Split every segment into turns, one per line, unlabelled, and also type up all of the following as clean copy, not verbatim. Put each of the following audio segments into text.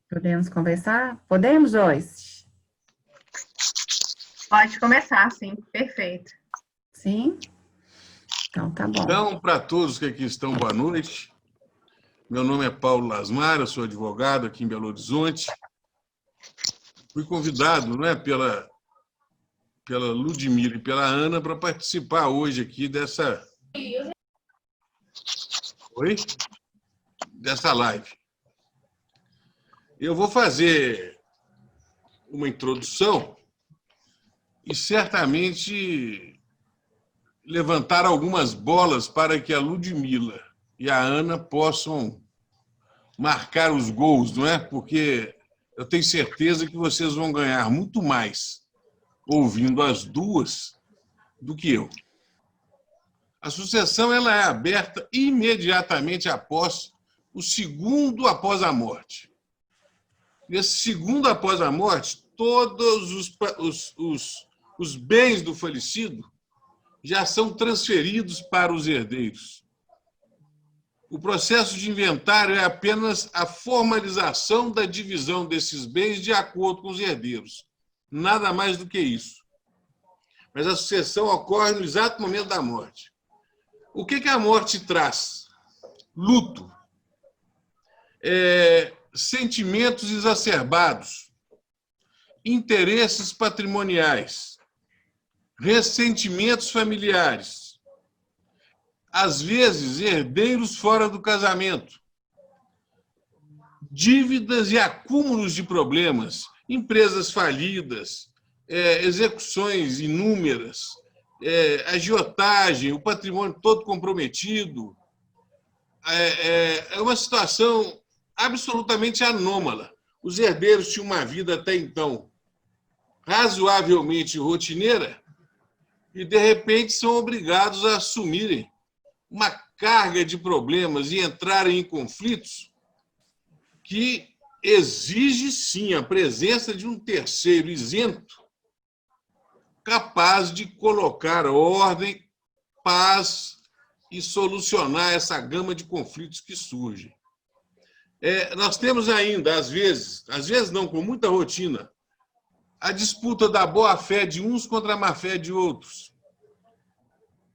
Podemos conversar? Podemos, Joyce?
Pode começar, sim. Perfeito.
Sim? Então, tá bom.
Então, para todos que aqui estão, boa noite. Meu nome é Paulo Lasmar, eu sou advogado aqui em Belo Horizonte. Fui convidado, né, pela Ludmila e pela Ana para participar hoje aqui dessa live. Eu vou fazer uma introdução e certamente levantar algumas bolas para que a Ludmila e a Ana possam marcar os gols, não é? Porque eu tenho certeza que vocês vão ganhar muito mais ouvindo as duas do que eu. A sucessão ela é aberta imediatamente após o segundo após a morte. Nesse segundo após a morte, todos os bens do falecido já são transferidos para os herdeiros. O processo de inventário é apenas a formalização da divisão desses bens de acordo com os herdeiros. Nada mais do que isso. Mas a sucessão ocorre no exato momento da morte. O que a morte traz? Luto. Sentimentos exacerbados. Interesses patrimoniais. Ressentimentos familiares. Às vezes, herdeiros fora do casamento, dívidas e acúmulos de problemas, empresas falidas, execuções inúmeras, agiotagem, o patrimônio todo comprometido. É uma situação absolutamente anômala. Os herdeiros tinham uma vida até então razoavelmente rotineira e, de repente, são obrigados a assumirem uma carga de problemas e entrarem em conflitos que exige, sim, a presença de um terceiro isento capaz de colocar ordem, paz e solucionar essa gama de conflitos que surgem. Nós temos ainda, às vezes não, com muita rotina, a disputa da boa-fé de uns contra a má-fé de outros.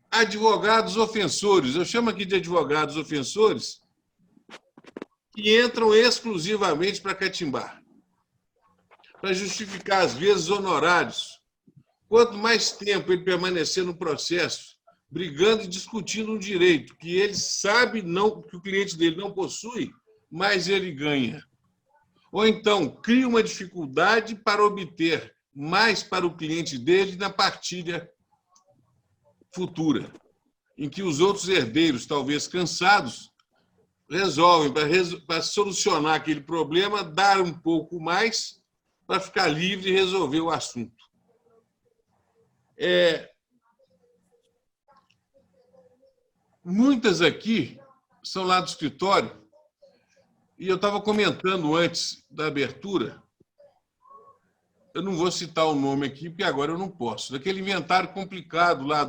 Advogados ofensores, eu chamo aqui de advogados ofensores, que entram exclusivamente para catimbar, para justificar, às vezes, honorários. Quanto mais tempo ele permanecer no processo, brigando e discutindo um direito que ele sabe que o cliente dele não possui, mais ele ganha. Ou então, cria uma dificuldade para obter mais para o cliente dele na partilha futura, em que os outros herdeiros, talvez cansados, resolvem, para solucionar aquele problema, dar um pouco mais para ficar livre e resolver o assunto. Muitas aqui são lá do escritório, e eu estava comentando antes da abertura, eu não vou citar o nome aqui, porque agora eu não posso, daquele inventário complicado lá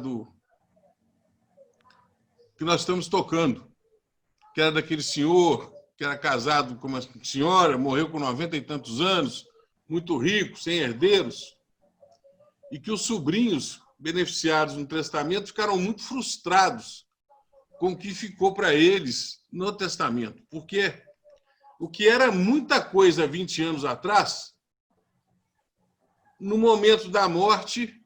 que nós estamos tocando, que era daquele senhor que era casado com uma senhora, morreu com 90 e tantos anos, muito rico, sem herdeiros, e que os sobrinhos beneficiados no testamento ficaram muito frustrados com o que ficou para eles no testamento, porque o que era muita coisa 20 anos atrás, no momento da morte,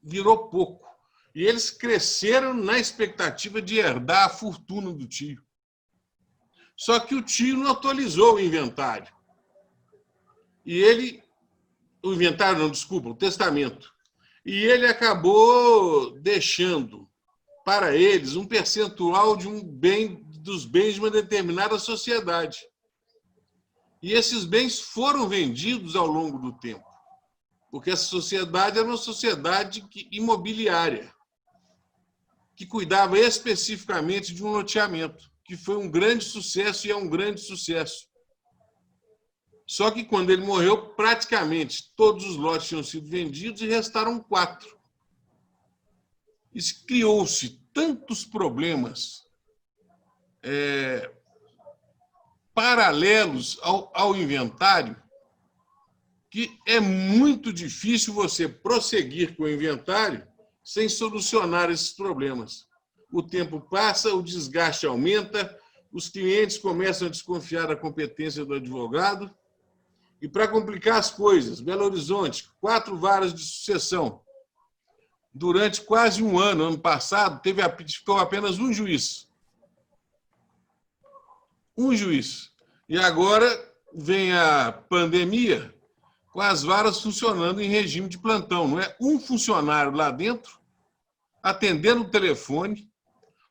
virou pouco. E eles cresceram na expectativa de herdar a fortuna do tio. Só que o tio não atualizou o inventário. O testamento. E ele acabou deixando para eles um percentual dos bens de uma determinada sociedade. E esses bens foram vendidos ao longo do tempo, porque essa sociedade era uma sociedade imobiliária, que cuidava especificamente de um loteamento, que foi um grande sucesso e é um grande sucesso. Só que, quando ele morreu, praticamente todos os lotes tinham sido vendidos e restaram 4. Isso criou-se tantos problemas paralelos ao inventário, que é muito difícil você prosseguir com o inventário sem solucionar esses problemas. O tempo passa, o desgaste aumenta, os clientes começam a desconfiar da competência do advogado. E, para complicar as coisas, Belo Horizonte, 4 varas de sucessão. Durante quase um ano, ano passado, ficou apenas um juiz. Um juiz. E agora vem a pandemia, com as varas funcionando em regime de plantão. Não é um funcionário lá dentro, atendendo o telefone,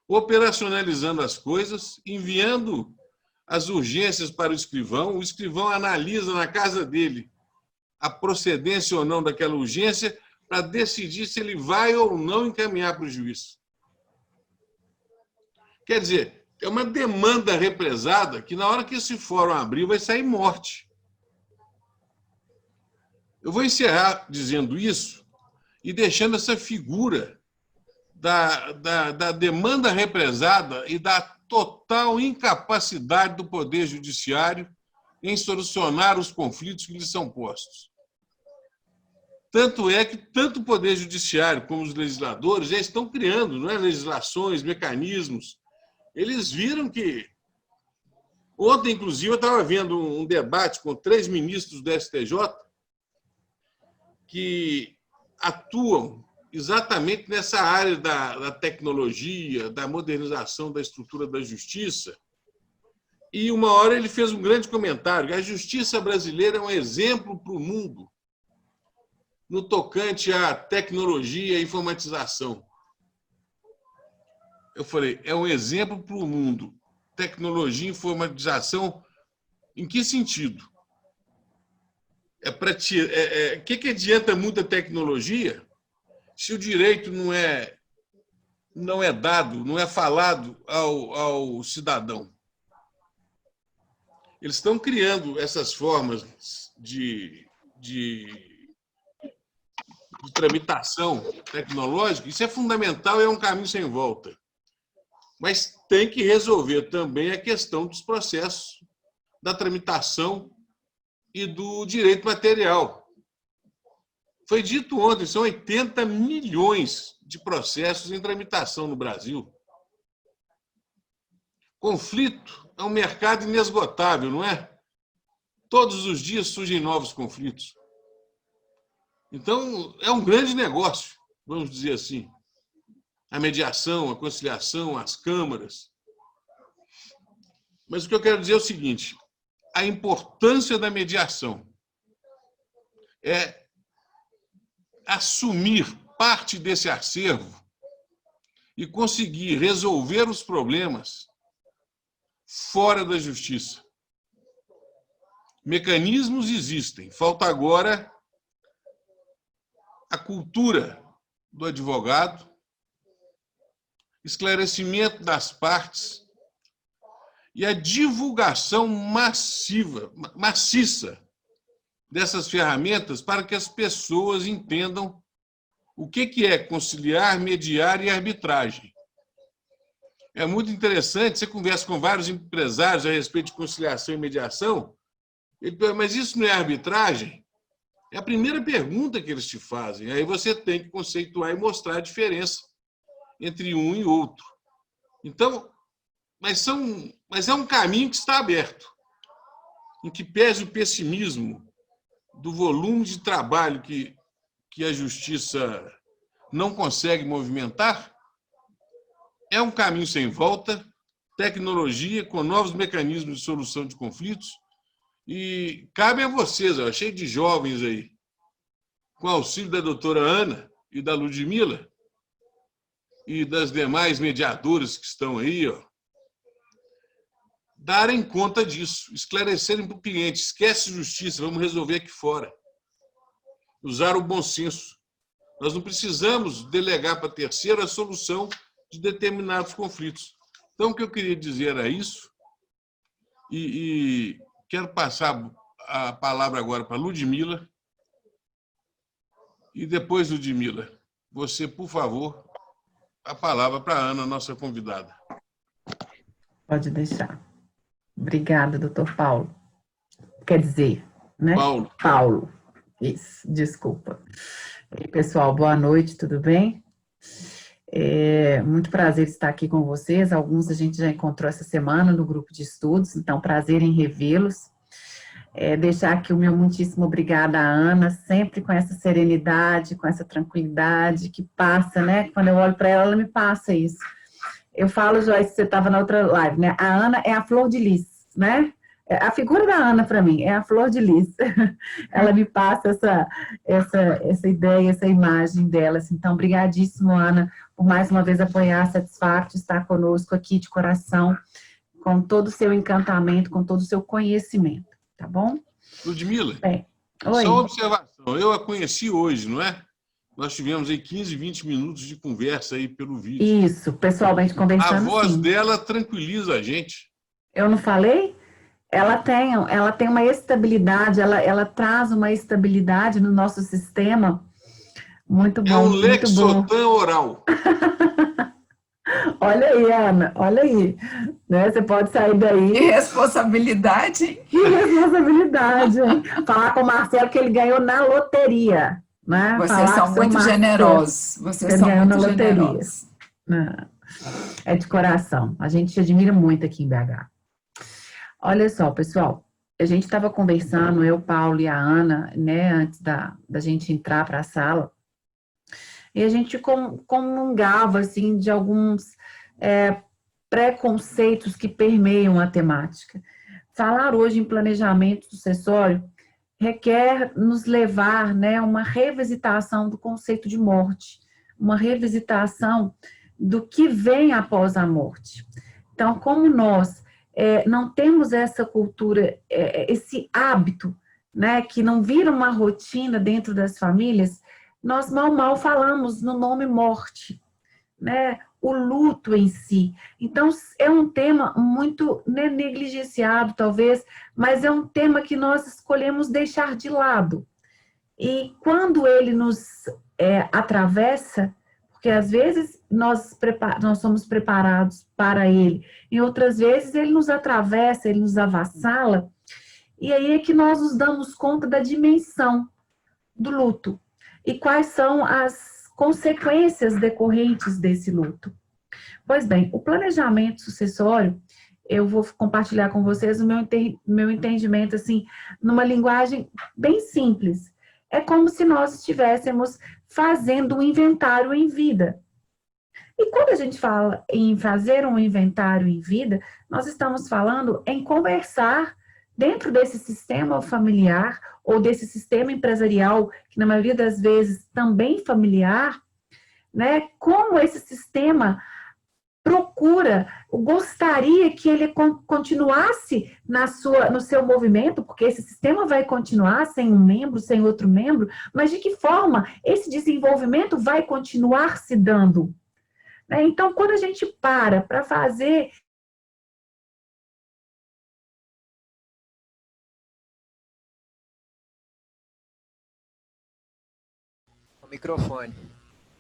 operacionalizando as coisas, enviando as urgências para o escrivão analisa na casa dele a procedência ou não daquela urgência para decidir se ele vai ou não encaminhar para o juiz. Quer dizer, é uma demanda represada que, na hora que esse fórum abrir, vai sair morte. Eu vou encerrar dizendo isso e deixando essa figura da demanda represada e da total incapacidade do Poder Judiciário em solucionar os conflitos que lhes são postos. Tanto é que tanto o Poder Judiciário como os legisladores já estão criando, não é, legislações, mecanismos. Eles viram que... Ontem, inclusive, eu estava vendo um debate com 3 ministros do STJ que atuam exatamente nessa área da tecnologia, da modernização da estrutura da justiça. E, uma hora, ele fez um grande comentário: a justiça brasileira é um exemplo para o mundo no tocante à tecnologia e informatização. Eu falei, é um exemplo para o mundo. Tecnologia e informatização, em que sentido? Que adianta muita tecnologia se o direito não é dado, não é falado ao cidadão? Eles estão criando essas formas de tramitação tecnológica. Isso é fundamental, é um caminho sem volta. Mas tem que resolver também a questão dos processos, da tramitação e do direito material. Foi dito ontem, são 80 milhões de processos em tramitação no Brasil. Conflito é um mercado inesgotável, não é? Todos os dias surgem novos conflitos. Então, é um grande negócio, vamos dizer assim. A mediação, a conciliação, as câmaras. Mas o que eu quero dizer é o seguinte: a importância da mediação é assumir parte desse acervo e conseguir resolver os problemas fora da justiça. Mecanismos existem, falta agora a cultura do advogado, esclarecimento das partes e a divulgação maciça dessas ferramentas para que as pessoas entendam o que é conciliar, mediar e arbitragem. É muito interessante, você conversa com vários empresários a respeito de conciliação e mediação, ele pergunta, mas isso não é arbitragem? É a primeira pergunta que eles te fazem. Aí você tem que conceituar e mostrar a diferença entre um e outro. Então, mas é um caminho que está aberto, em que pese o pessimismo do volume de trabalho que a justiça não consegue movimentar. É um caminho sem volta, tecnologia com novos mecanismos de solução de conflitos, e cabe a vocês, ó, cheio de jovens aí, com auxílio da doutora Ana e da Ludmila e das demais mediadoras que estão aí, ó, darem conta disso, esclarecerem para o cliente: esquece justiça, vamos resolver aqui fora. Usar o bom senso. Nós não precisamos delegar para terceiro a solução de determinados conflitos. Então, o que eu queria dizer era isso, e quero passar a palavra agora para a Ludmila, e depois, Ludmila, você, por favor, a palavra para a Ana, nossa convidada.
Pode deixar. Obrigada, doutor Paulo. Quer dizer, né?
Paulo.
Paulo. Isso, desculpa. E, pessoal, boa noite, tudo bem? Muito prazer estar aqui com vocês. Alguns a gente já encontrou essa semana no grupo de estudos, então prazer em revê-los. Deixar aqui o meu muitíssimo obrigada à Ana, sempre com essa serenidade, com essa tranquilidade que passa, né? Quando eu olho para ela, ela me passa isso. Eu falo, Joyce, você estava na outra live, né? A Ana é a flor de lis, né? A figura da Ana, para mim, é a flor de lis. Ela me passa essa ideia, essa imagem delas. Então, brigadíssimo, Ana, por mais uma vez apoiar, satisfato, estar conosco aqui de coração, com todo o seu encantamento, com todo o seu conhecimento, tá bom?
Ludmila,
Oi.
só uma observação. Eu a conheci hoje, não é? Nós tivemos aí 15, 20 minutos de conversa aí pelo vídeo.
Isso, pessoalmente conversando,
A voz
sim.
dela tranquiliza a gente.
Eu não falei? Ela tem uma estabilidade, ela traz uma estabilidade no nosso sistema muito bom.
É um
muito bom.
Lexotan oral.
Olha aí, Ana, olha aí. Né? Você pode sair daí.
Que responsabilidade, hein?
Que responsabilidade, hein? Falar com o Marcelo que ele ganhou na loteria. Né?
Vocês são muito generosos. Vocês são muito generosos.
É de coração. A gente te admira muito aqui em BH. Olha só, pessoal, a gente estava conversando, eu, Paulo e a Ana, né, antes da gente entrar para a sala, e a gente comungava, assim, de alguns preconceitos que permeiam a temática. Falar hoje em planejamento sucessório requer nos levar, né, a uma revisitação do conceito de morte, uma revisitação do que vem após a morte. Então, como nós não temos essa cultura, esse hábito, né, que não vira uma rotina dentro das famílias, nós mal falamos no nome morte, né, o luto em si. Então, é um tema muito negligenciado, talvez, mas é um tema que nós escolhemos deixar de lado. E quando ele nos atravessa, porque às vezes nós somos preparados para ele, e outras vezes ele nos atravessa, ele nos avassala, e aí é que nós nos damos conta da dimensão do luto e quais são as consequências decorrentes desse luto. Pois bem, o planejamento sucessório, eu vou compartilhar com vocês o meu entendimento, assim, numa linguagem bem simples. É como se nós estivéssemos fazendo um inventário em vida. E quando a gente fala em fazer um inventário em vida, nós estamos falando em conversar dentro desse sistema familiar ou desse sistema empresarial, que na maioria das vezes também familiar, né? Como esse sistema gostaria que ele continuasse no seu movimento, porque esse sistema vai continuar sem um membro, sem outro membro, mas de que forma esse desenvolvimento vai continuar se dando? Então, quando a gente para fazer...
O microfone.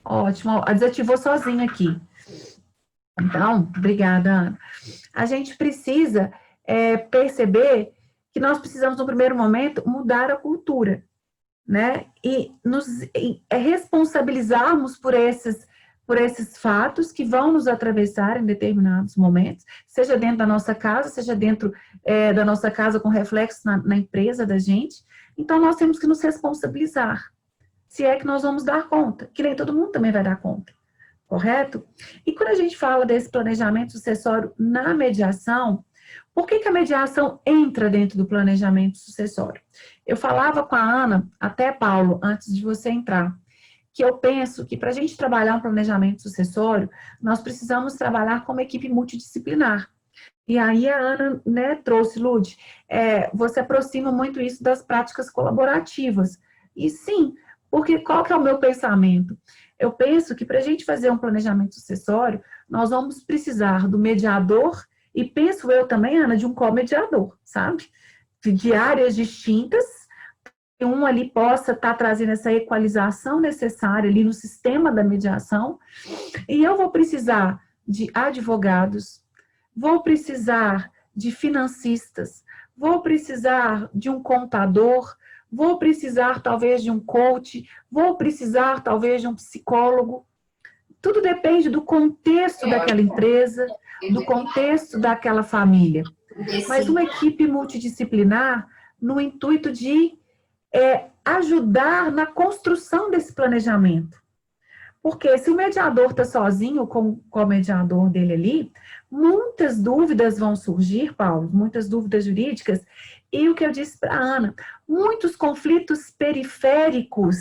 Ótimo, desativou sozinho aqui. Então, obrigada, Ana. A gente precisa perceber que nós precisamos, no primeiro momento, mudar a cultura, né? E nos responsabilizarmos por esses fatos que vão nos atravessar em determinados momentos, seja dentro da nossa casa, seja dentro da nossa casa com reflexo na empresa da gente. Então, nós temos que nos responsabilizar, se é que nós vamos dar conta, que nem todo mundo também vai dar conta. Correto? E quando a gente fala desse planejamento sucessório na mediação, por que a mediação entra dentro do planejamento sucessório? Eu falava com a Ana, até Paulo, antes de você entrar, que eu penso que para a gente trabalhar um planejamento sucessório, nós precisamos trabalhar como equipe multidisciplinar. E aí a Ana, né, trouxe, Lud, você aproxima muito isso das práticas colaborativas. E sim, porque qual que é o meu pensamento? Eu penso que para a gente fazer um planejamento sucessório, nós vamos precisar do mediador e penso eu também, Ana, de um co-mediador, sabe? De áreas distintas, que um ali possa estar trazendo essa equalização necessária ali no sistema da mediação, e eu vou precisar de advogados, vou precisar de financistas, vou precisar de um contador, vou precisar talvez de um coach, vou precisar talvez de um psicólogo. Tudo depende do contexto daquela empresa, do contexto daquela família. Mas uma equipe multidisciplinar no intuito de ajudar na construção desse planejamento. Porque se o mediador está sozinho com o mediador dele ali, muitas dúvidas vão surgir, Paulo, muitas dúvidas jurídicas, e o que eu disse para a Ana, muitos conflitos periféricos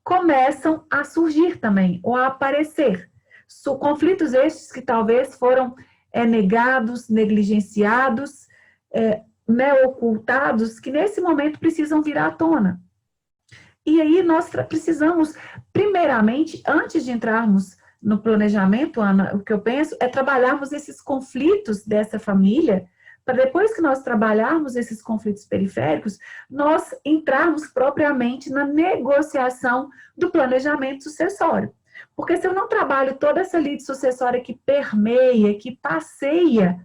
começam a surgir também, ou a aparecer. Conflitos estes que talvez foram negados, negligenciados, ocultados, que nesse momento precisam vir à tona. E aí nós precisamos, primeiramente, antes de entrarmos no planejamento, Ana, o que eu penso é trabalharmos esses conflitos dessa família, para depois que nós trabalharmos esses conflitos periféricos, nós entrarmos propriamente na negociação do planejamento sucessório. Porque se eu não trabalho toda essa lide sucessória que permeia, que passeia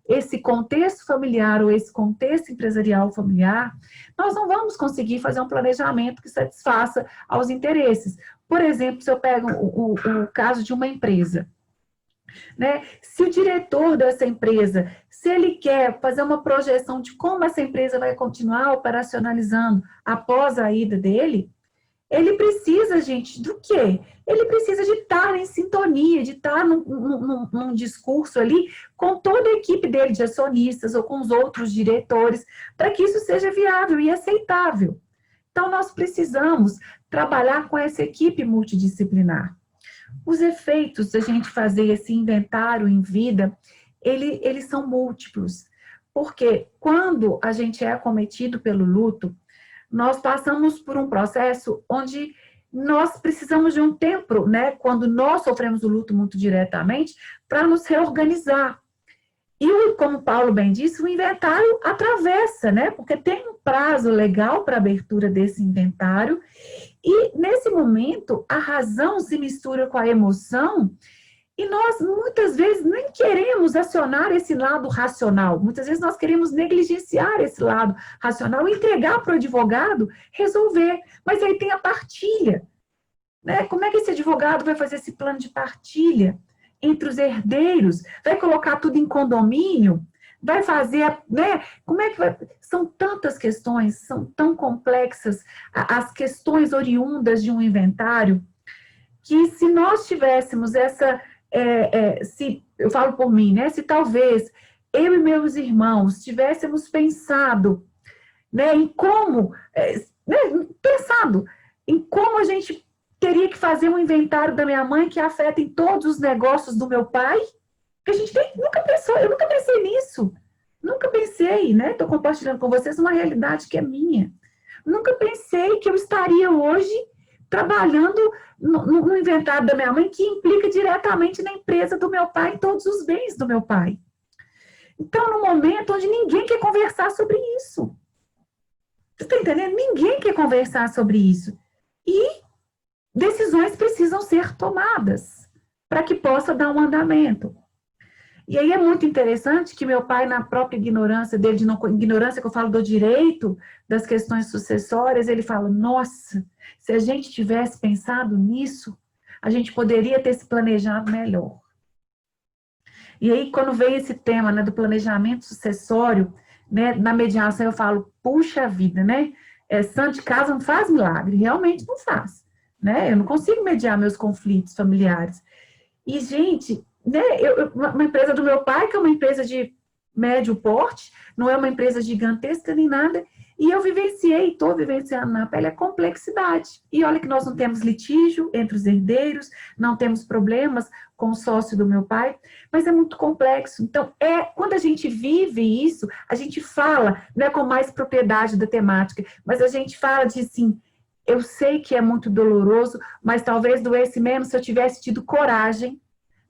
esse contexto familiar ou esse contexto empresarial familiar, nós não vamos conseguir fazer um planejamento que satisfaça aos interesses. Por exemplo, se eu pego o caso de uma empresa, né? Se o diretor dessa empresa, se ele quer fazer uma projeção de como essa empresa vai continuar operacionalizando após a ida dele, ele precisa, gente, do quê? Ele precisa de estar em sintonia, de estar num discurso ali com toda a equipe dele de acionistas ou com os outros diretores, para que isso seja viável e aceitável. Então, nós precisamos trabalhar com essa equipe multidisciplinar. Os efeitos da gente fazer esse inventário em vida, eles são múltiplos, porque quando a gente é acometido pelo luto, nós passamos por um processo onde nós precisamos de um tempo, né, quando nós sofremos o luto muito diretamente, para nos reorganizar. E, como Paulo bem disse, o inventário atravessa, né, porque tem um prazo legal para a abertura desse inventário, e nesse momento a razão se mistura com a emoção, e nós, muitas vezes, nem queremos acionar esse lado racional. Muitas vezes nós queremos negligenciar esse lado racional e entregar para o advogado resolver. Mas aí tem a partilha, né? Como é que esse advogado vai fazer esse plano de partilha entre os herdeiros? Vai colocar tudo em condomínio? Vai fazer, né? Como é que vai? São tantas questões, são tão complexas as questões oriundas de um inventário, que se nós tivéssemos essa... se eu falo por mim, né? Se talvez eu e meus irmãos tivéssemos pensado, né, em como, pensado em como a gente teria que fazer um inventário da minha mãe que afeta em todos os negócios do meu pai, que a gente nunca pensou, eu nunca pensei nisso, nunca pensei, né? Estou compartilhando com vocês uma realidade que é minha. Nunca pensei que eu estaria hoje trabalhando no inventário da minha mãe, que implica diretamente na empresa do meu pai, em todos os bens do meu pai. Então, no momento onde ninguém quer conversar sobre isso. Você está entendendo? Ninguém quer conversar sobre isso. E decisões precisam ser tomadas para que possa dar um andamento. E aí é muito interessante que meu pai, na própria ignorância dele, ignorância que eu falo do direito, das questões sucessórias, ele fala, nossa, se a gente tivesse pensado nisso, a gente poderia ter se planejado melhor. E aí, quando vem esse tema, né, do planejamento sucessório, né, na mediação eu falo, puxa vida, né, santo de casa não faz milagre, realmente não faz, né, eu não consigo mediar meus conflitos familiares. E, gente, né, uma empresa do meu pai, que é uma empresa de médio porte, não é uma empresa gigantesca nem nada, e eu vivenciei, estou vivenciando na pele a complexidade. E olha que nós não temos litígio entre os herdeiros, não temos problemas com o sócio do meu pai, mas é muito complexo. Então, quando a gente vive isso, a gente fala, não é com mais propriedade da temática, mas a gente fala de assim, eu sei que é muito doloroso, mas talvez doesse menos se eu tivesse tido coragem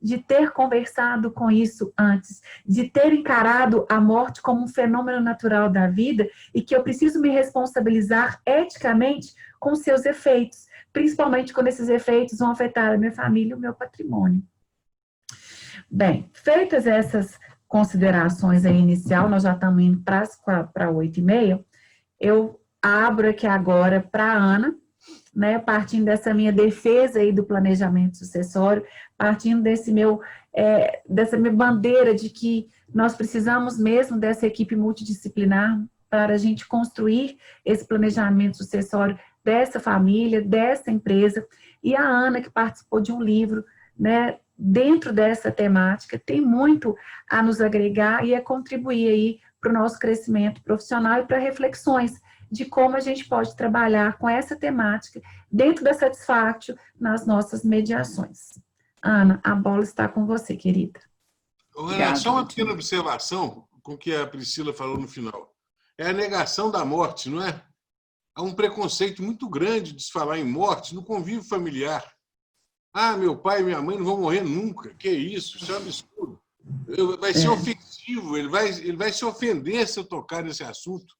de ter conversado com isso antes, de ter encarado a morte como um fenômeno natural da vida e que eu preciso me responsabilizar eticamente com seus efeitos, principalmente quando esses efeitos vão afetar a minha família e o meu patrimônio. Bem, feitas essas considerações aí inicial, nós já estamos indo para 8h30, eu abro aqui agora para a Ana, né, partindo dessa minha defesa aí do planejamento sucessório, partindo dessa minha bandeira de que nós precisamos mesmo dessa equipe multidisciplinar para a gente construir esse planejamento sucessório dessa família, dessa empresa, e a Ana, que participou de um livro, né, dentro dessa temática, tem muito a nos agregar e a contribuir aí para o nosso crescimento profissional e para reflexões de como a gente pode trabalhar com essa temática dentro da Satisfactio nas nossas mediações. Ana, a bola está com você, querida.
Ana, só uma pequena observação com o que a Priscila falou no final. É a negação da morte, não é? Há um preconceito muito grande de se falar em morte no convívio familiar. Ah, meu pai e minha mãe não vão morrer nunca. Que isso? Isso é um absurdo. Vai ser ofensivo, ele vai se ofender se eu tocar nesse assunto.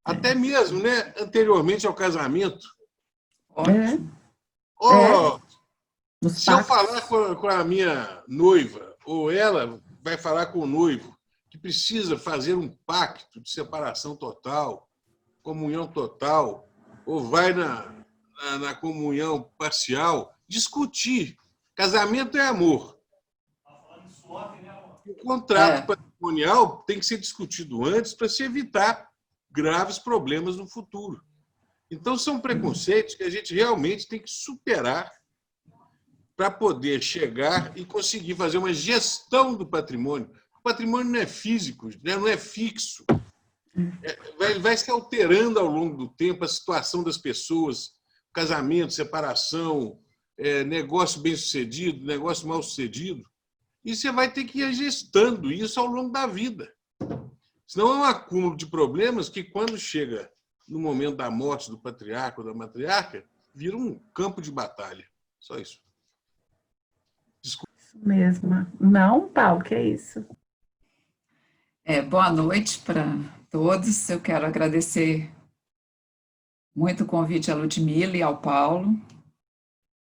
Até mesmo, né, anteriormente ao casamento. Se eu falar com a minha noiva, ou ela vai falar com o noivo, que precisa fazer um pacto de separação total, comunhão total, ou vai na comunhão parcial, discutir. Casamento é amor. O contrato patrimonial tem que ser discutido antes para se evitar graves problemas no futuro. Então, são preconceitos que a gente realmente tem que superar para poder chegar e conseguir fazer uma gestão do patrimônio. O patrimônio não é físico, não é fixo. Vai se alterando ao longo do tempo a situação das pessoas, casamento, separação, negócio bem-sucedido, negócio mal-sucedido. E você vai ter que ir gestando isso ao longo da vida. Senão é um acúmulo de problemas que, quando chega no momento da morte do patriarca ou da matriarca, vira um campo de batalha. Só isso.
Desculpa. Isso mesmo. Não, Paulo, que é isso?
Boa noite para todos. Eu quero agradecer muito o convite à Ludmila e ao Paulo,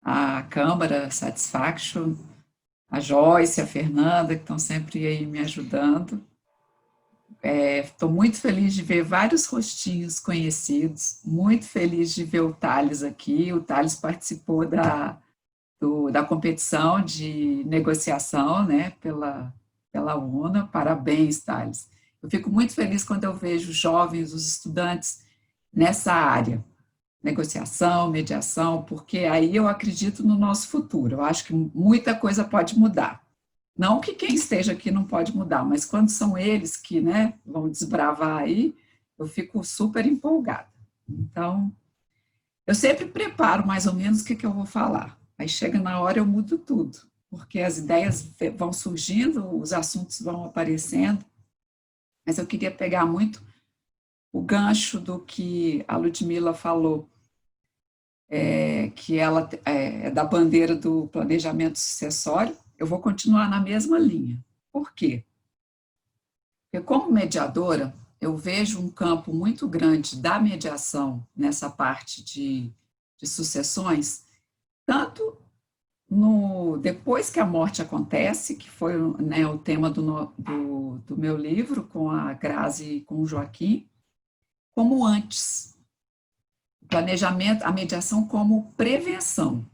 à Câmara Satisfaction, a Joyce, a Fernanda, que estão sempre aí me ajudando. Estou muito feliz de ver vários rostinhos conhecidos, muito feliz de ver o Thales aqui. O Thales participou da competição de negociação, né, pela UNA. Parabéns, Thales. Eu fico muito feliz quando eu vejo jovens, os estudantes, nessa área, negociação, mediação, porque aí eu acredito no nosso futuro. Eu acho que muita coisa pode mudar. Não que quem esteja aqui não pode mudar, mas quando são eles que, né, vão desbravar aí, eu fico super empolgada. Então, eu sempre preparo mais ou menos o que eu vou falar. Aí chega na hora eu mudo tudo, porque as ideias vão surgindo, os assuntos vão aparecendo, mas eu queria pegar muito o gancho do que a Ludmila falou, que ela é da bandeira do planejamento sucessório. Eu vou continuar na mesma linha. Por quê? Porque, como mediadora, eu vejo um campo muito grande da mediação nessa parte de sucessões, tanto depois que a morte acontece, que foi, né, o tema do meu livro, com a Grazi e com o Joaquim, como antes. O planejamento, a mediação como prevenção,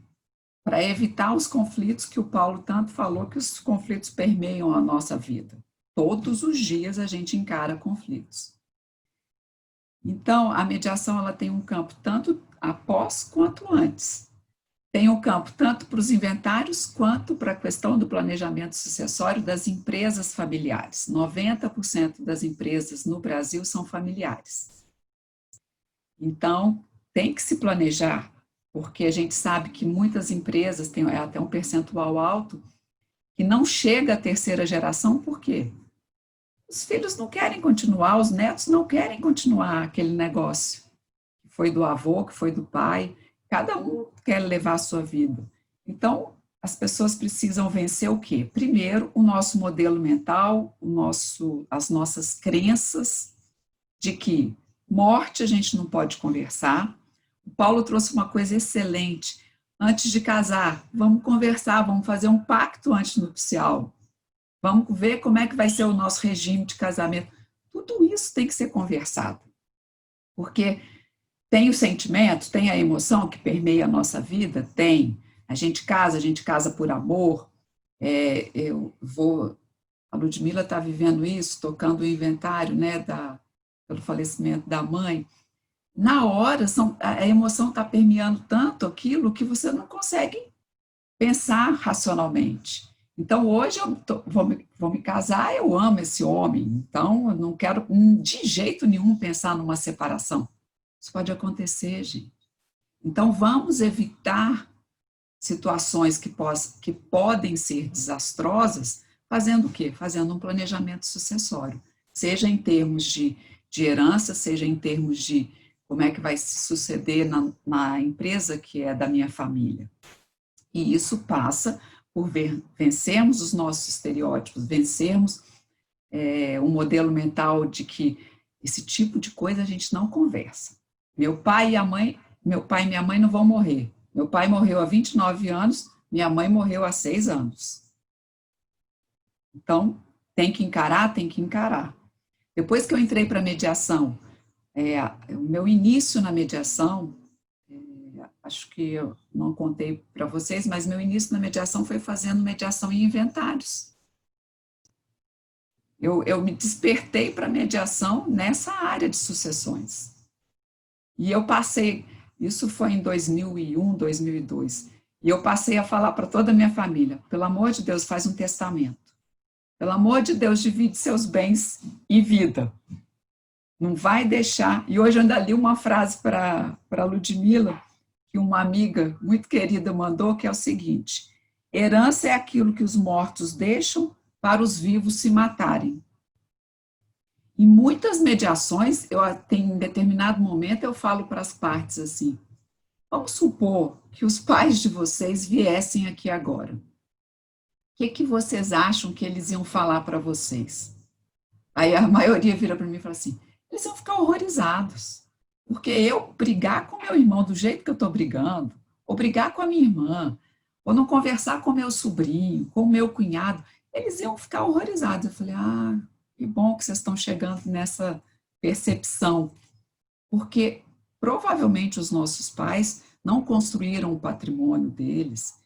para evitar os conflitos que o Paulo tanto falou, que os conflitos permeiam a nossa vida. Todos os dias a gente encara conflitos. Então, a mediação ela tem um campo tanto após quanto antes. Tem um campo tanto para os inventários quanto para a questão do planejamento sucessório das empresas familiares. 90% das empresas no Brasil são familiares. Então, tem que se planejar, porque a gente sabe que muitas empresas têm até um percentual alto que não chega à terceira geração. Por quê? Os filhos não querem continuar, os netos não querem continuar aquele negócio que foi do avô, que foi do pai. Cada um quer levar a sua vida. Então, as pessoas precisam vencer o quê? Primeiro, o nosso modelo mental, as nossas crenças de que morte a gente não pode conversar. O Paulo trouxe uma coisa excelente. Antes de casar, vamos conversar, vamos fazer um pacto antenupcial. Vamos ver como é que vai ser o nosso regime de casamento. Tudo isso tem que ser conversado. Porque tem o sentimento, tem a emoção que permeia a nossa vida? Tem. A gente casa por amor. A Ludmila está vivendo isso, tocando o inventário, né, pelo falecimento da mãe. Na hora, a emoção está permeando tanto aquilo que você não consegue pensar racionalmente. Então, hoje vou me casar, eu amo esse homem, então eu não quero de jeito nenhum pensar numa separação. Isso pode acontecer, gente. Então, vamos evitar situações que podem ser desastrosas, fazendo o quê? Fazendo um planejamento sucessório, seja em termos de herança, seja em termos de como é que vai se suceder na empresa que é da minha família. E isso passa por vencermos os nossos estereótipos, vencermos um modelo mental de que esse tipo de coisa a gente não conversa. Meu pai e minha mãe não vão morrer. Meu pai morreu há 29 anos, minha mãe morreu há 6 anos. Então, tem que encarar. Depois que eu entrei para a mediação, o meu início na mediação, acho que eu não contei para vocês, mas meu início na mediação foi fazendo mediação em inventários. Eu me despertei para a mediação nessa área de sucessões. E eu passei, isso foi em 2001, 2002, e eu passei a falar para toda a minha família, pelo amor de Deus, faz um testamento. Pelo amor de Deus, divide seus bens e vida. Não vai deixar. E hoje eu ainda li uma frase para a Ludmila, que uma amiga muito querida mandou, que é o seguinte: herança é aquilo que os mortos deixam para os vivos se matarem. Em muitas mediações, em determinado momento, eu falo para as partes assim: vamos supor que os pais de vocês viessem aqui agora. O que vocês acham que eles iam falar para vocês? Aí a maioria vira para mim e fala assim: eles iam ficar horrorizados. Porque eu brigar com meu irmão do jeito que eu estou brigando, ou brigar com a minha irmã, ou não conversar com meu sobrinho, com o meu cunhado, eles iam ficar horrorizados. Eu falei: que bom que vocês estão chegando nessa percepção. Porque provavelmente os nossos pais não construíram o patrimônio deles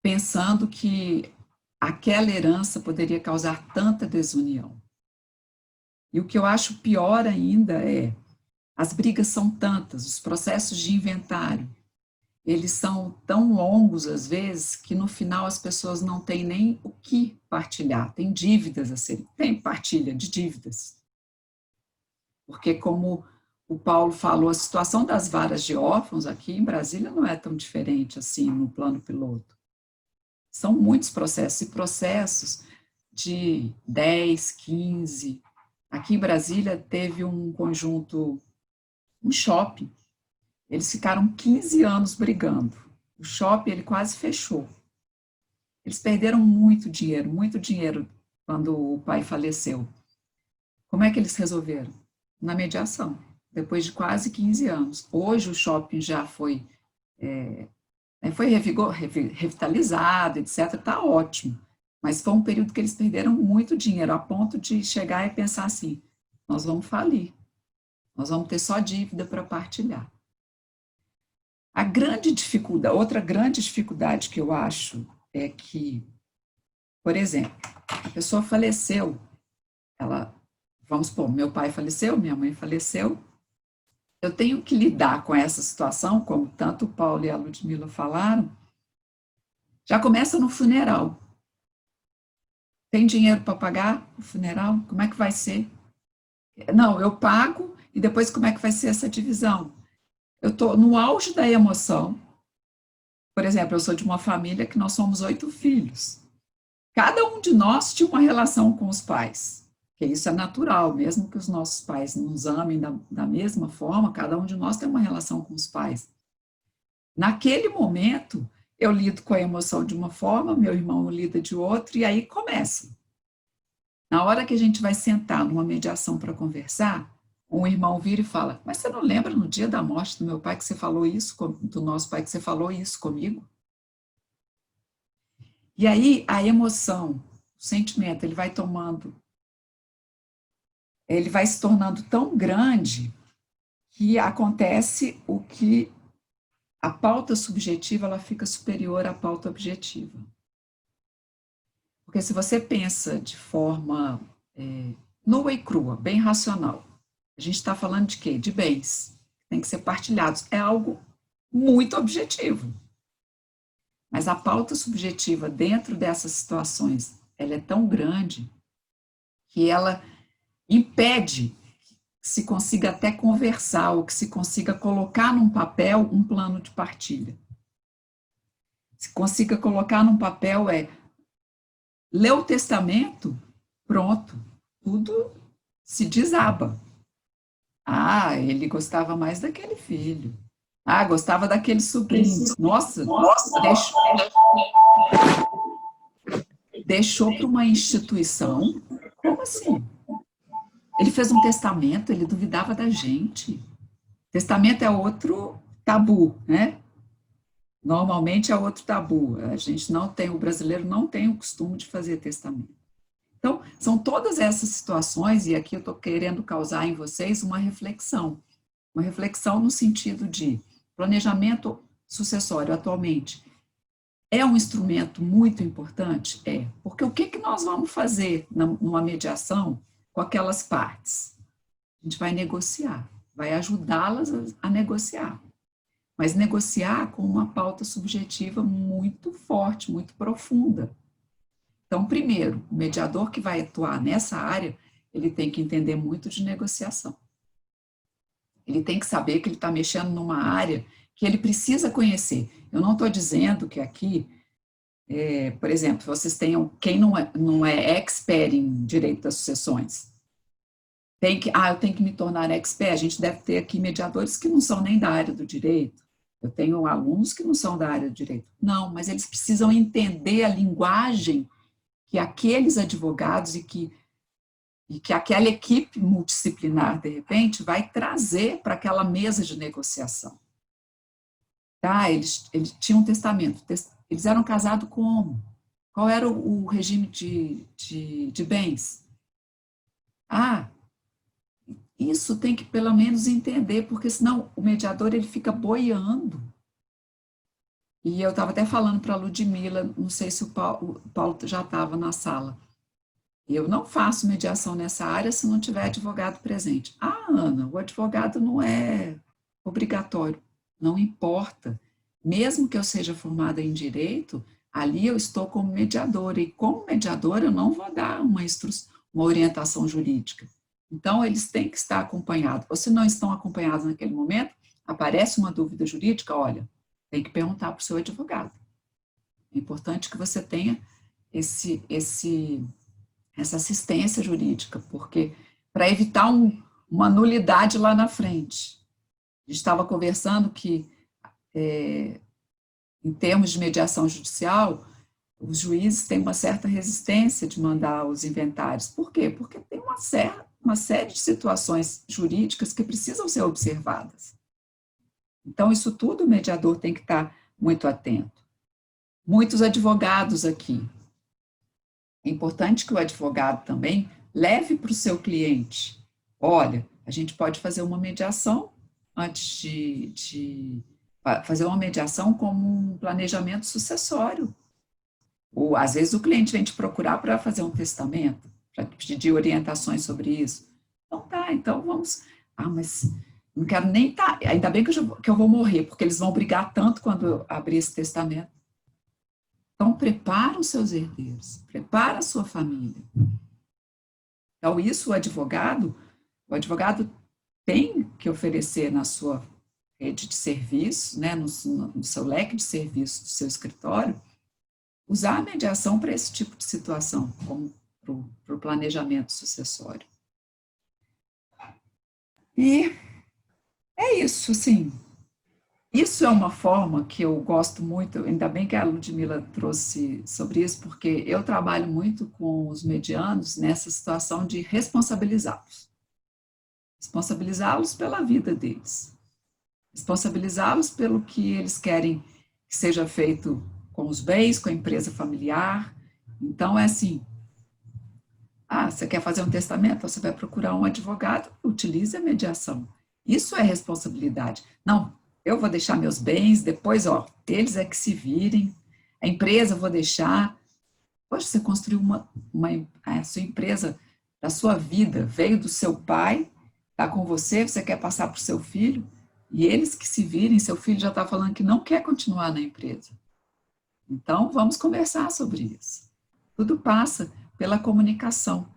pensando que aquela herança poderia causar tanta desunião. E o que eu acho pior ainda as brigas são tantas, os processos de inventário, eles são tão longos às vezes que no final as pessoas não têm nem o que partilhar, tem dívidas a serem, tem partilha de dívidas. Porque como o Paulo falou, a situação das varas de órfãos aqui em Brasília não é tão diferente assim no plano piloto. São muitos processos, e processos de 10, 15. Aqui em Brasília teve um conjunto, um shopping, eles ficaram 15 anos brigando. O shopping, ele quase fechou. Eles perderam muito dinheiro quando o pai faleceu. Como é que eles resolveram? Na mediação, depois de quase 15 anos. Hoje o shopping já foi revitalizado, etc. Está ótimo. Mas foi um período que eles perderam muito dinheiro, a ponto de chegar e pensar assim: nós vamos falir. Nós vamos ter só dívida para partilhar. Outra grande dificuldade que eu acho é que, por exemplo, a pessoa faleceu, vamos supor, meu pai faleceu, minha mãe faleceu, eu tenho que lidar com essa situação, como tanto o Paulo e a Ludmila falaram, já começa no funeral. Tem dinheiro para pagar o funeral? Como é que vai ser? Não, eu pago, e depois como é que vai ser essa divisão? Eu estou no auge da emoção. Por exemplo, eu sou de uma família que nós somos 8 filhos. Cada um de nós tinha uma relação com os pais, porque isso é natural, mesmo que os nossos pais nos amem da mesma forma, cada um de nós tem uma relação com os pais. Naquele momento, eu lido com a emoção de uma forma, meu irmão lida de outra, e aí começa. Na hora que a gente vai sentar numa mediação para conversar, um irmão vira e fala: mas você não lembra no dia da morte do meu pai que você falou isso, do nosso pai que você falou isso comigo? E aí a emoção, o sentimento, ele vai se tornando tão grande que acontece o que a pauta subjetiva ela fica superior à pauta objetiva. Porque se você pensa de forma nua e crua, bem racional, a gente está falando de quê? De bens, tem que ser partilhados. É algo muito objetivo. Mas a pauta subjetiva dentro dessas situações, ela é tão grande que ela impede que se consiga até conversar ou que se consiga colocar num papel um plano de partilha. Se consiga colocar num papel ler o testamento, pronto, tudo se desaba. Ah, ele gostava mais daquele filho. Ah, gostava daquele sobrinho. Nossa, deixou para uma instituição? Como assim? Ele fez um testamento, ele duvidava da gente. Testamento é outro tabu, né? Normalmente é outro tabu. A gente não tem, o brasileiro não tem o costume de fazer testamento. Então, são todas essas situações, e aqui eu estou querendo causar em vocês uma reflexão no sentido de planejamento sucessório atualmente é um instrumento muito importante? É, porque o que nós vamos fazer numa mediação com aquelas partes? A gente vai negociar, vai ajudá-las a negociar, mas negociar com uma pauta subjetiva muito forte, muito profunda. Então, primeiro, o mediador que vai atuar nessa área, ele tem que entender muito de negociação. Ele tem que saber que ele está mexendo numa área que ele precisa conhecer. Eu não estou dizendo que aqui, por exemplo, vocês tenham, quem não é expert em direito das sucessões, eu tenho que me tornar expert. A gente deve ter aqui mediadores que não são nem da área do direito. Eu tenho alunos que não são da área do direito. Não, mas eles precisam entender a linguagem que aqueles advogados e que aquela equipe multidisciplinar, de repente, vai trazer para aquela mesa de negociação. Tá? Eles tinham um testamento. Eles eram casados como? Qual era o regime de bens? Isso tem que pelo menos entender, porque senão o mediador ele fica boiando. E eu estava até falando para a Ludmila, não sei se o Paulo já estava na sala. Eu não faço mediação nessa área se não tiver advogado presente. Ana, o advogado não é obrigatório, não importa. Mesmo que eu seja formada em direito, ali eu estou como mediadora, e como mediadora eu não vou dar uma orientação jurídica. Então, eles têm que estar acompanhados. Ou se não estão acompanhados naquele momento, aparece uma dúvida jurídica, olha, tem que perguntar para o seu advogado. É importante que você tenha essa assistência jurídica, porque para evitar uma nulidade lá na frente. A gente estava conversando que, em termos de mediação judicial, os juízes têm uma certa resistência de mandar os inventários. Por quê? Porque tem uma série de situações jurídicas que precisam ser observadas. Então, isso tudo o mediador tem que estar muito atento. Muitos advogados aqui. É importante que o advogado também leve para o seu cliente. Olha, a gente pode fazer uma mediação antes de fazer uma mediação como um planejamento sucessório. Ou, às vezes, o cliente vem te procurar para fazer um testamento, para pedir orientações sobre isso. Então vamos... mas não quero nem estar... Ainda bem que eu vou morrer, porque eles vão brigar tanto quando eu abrir esse testamento. Então, prepara os seus herdeiros, prepara a sua família. Então, isso o advogado tem que oferecer na sua rede de serviços, né, no seu leque de serviços do seu escritório, usar a mediação para esse tipo de situação, como para o planejamento sucessório. E é isso, assim. Isso é uma forma que eu gosto muito, ainda bem que a Ludmila trouxe sobre isso, porque eu trabalho muito com os medianos nessa situação de responsabilizá-los. Responsabilizá-los pela vida deles. Responsabilizá-los pelo que eles querem que seja feito com os bens, com a empresa familiar. Então, é assim, você quer fazer um testamento? Você vai procurar um advogado, utilize a mediação. Isso é responsabilidade. Não, eu vou deixar meus bens, depois, eles é que se virem, a empresa eu vou deixar. Poxa, você construiu a sua empresa, a sua vida, veio do seu pai, está com você, você quer passar para o seu filho, e eles que se virem, seu filho já está falando que não quer continuar na empresa. Então, vamos conversar sobre isso. Tudo passa pela comunicação.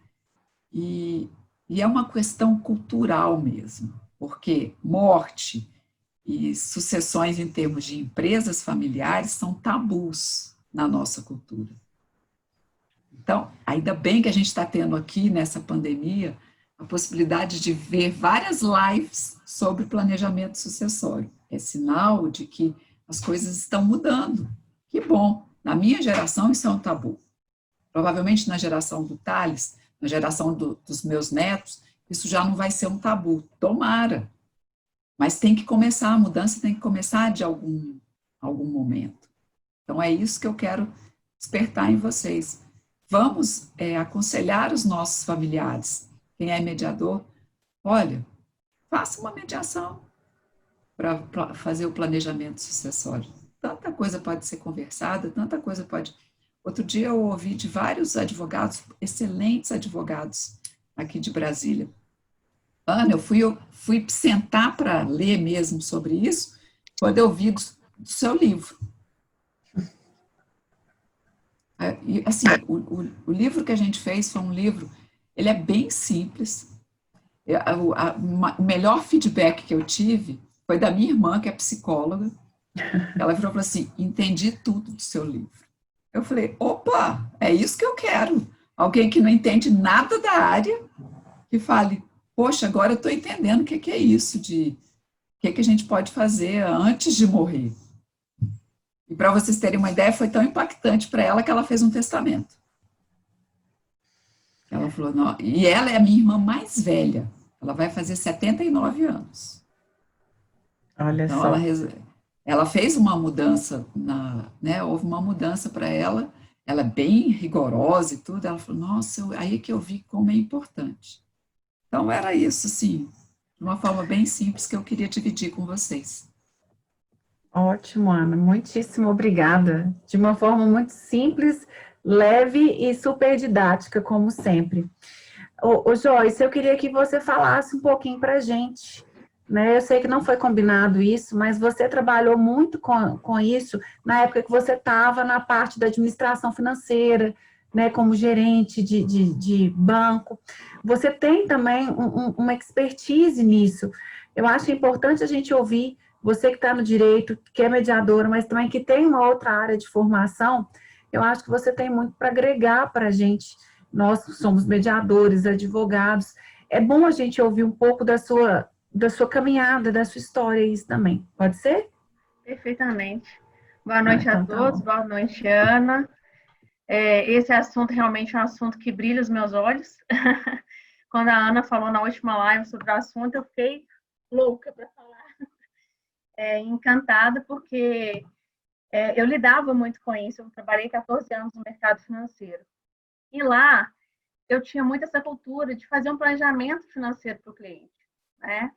E é uma questão cultural mesmo, porque morte e sucessões em termos de empresas familiares são tabus na nossa cultura. Então, ainda bem que a gente está tendo aqui, nessa pandemia, a possibilidade de ver várias lives sobre planejamento sucessório. É sinal de que as coisas estão mudando. Que bom! Na minha geração, isso é um tabu. Provavelmente na geração do Thales, na geração dos meus netos, isso já não vai ser um tabu. Tomara! Mas tem que começar, a mudança tem que começar de algum momento. Então, é isso que eu quero despertar em vocês. Vamos aconselhar os nossos familiares. Quem é mediador, olha, faça uma mediação para fazer o planejamento sucessório. Tanta coisa pode ser conversada, tanta coisa pode... Outro dia eu ouvi de vários advogados, excelentes advogados aqui de Brasília. Ana, eu fui sentar para ler mesmo sobre isso quando eu vi do seu livro. E, assim, o livro que a gente fez foi um livro, ele é bem simples. O melhor feedback que eu tive foi da minha irmã, que é psicóloga. Ela virou e falou assim, entendi tudo do seu livro. Eu falei, opa, é isso que eu quero. Alguém que não entende nada da área, que fale, poxa, agora eu estou entendendo o que é isso, o que a gente pode fazer antes de morrer. E para vocês terem uma ideia, foi tão impactante para ela que ela fez um testamento. Ela falou, não, e ela é a minha irmã mais velha, ela vai fazer 79 anos.
Olha
então,
só.
Ela fez uma mudança, houve uma mudança para ela é bem rigorosa e tudo, ela falou, nossa, aí que eu vi como é importante. Então, era isso, assim, de uma forma bem simples que eu queria dividir com vocês.
Ótimo, Ana, muitíssimo obrigada. De uma forma muito simples, leve e super didática, como sempre. Ô Joyce, eu queria que você falasse um pouquinho para a gente, né? Eu sei que não foi combinado isso, mas você trabalhou muito com isso na época que você estava na parte da administração financeira, né, como gerente de banco. Você tem também uma expertise nisso. Eu acho importante a gente ouvir você que está no direito, que é mediadora, mas também que tem uma outra área de formação. Eu acho que você tem muito para agregar para a gente. Nós somos mediadores, advogados. É bom a gente ouvir um pouco da sua caminhada, da sua história, isso também. Pode ser?
Perfeitamente. Boa noite
então
a todos, boa noite, Ana. Esse assunto realmente é um assunto que brilha os meus olhos. Quando a Ana falou na última live sobre o assunto, eu fiquei louca para falar. Encantada, porque eu lidava muito com isso. Eu trabalhei 14 anos no mercado financeiro. E lá, eu tinha muito essa cultura de fazer um planejamento financeiro para o cliente, né?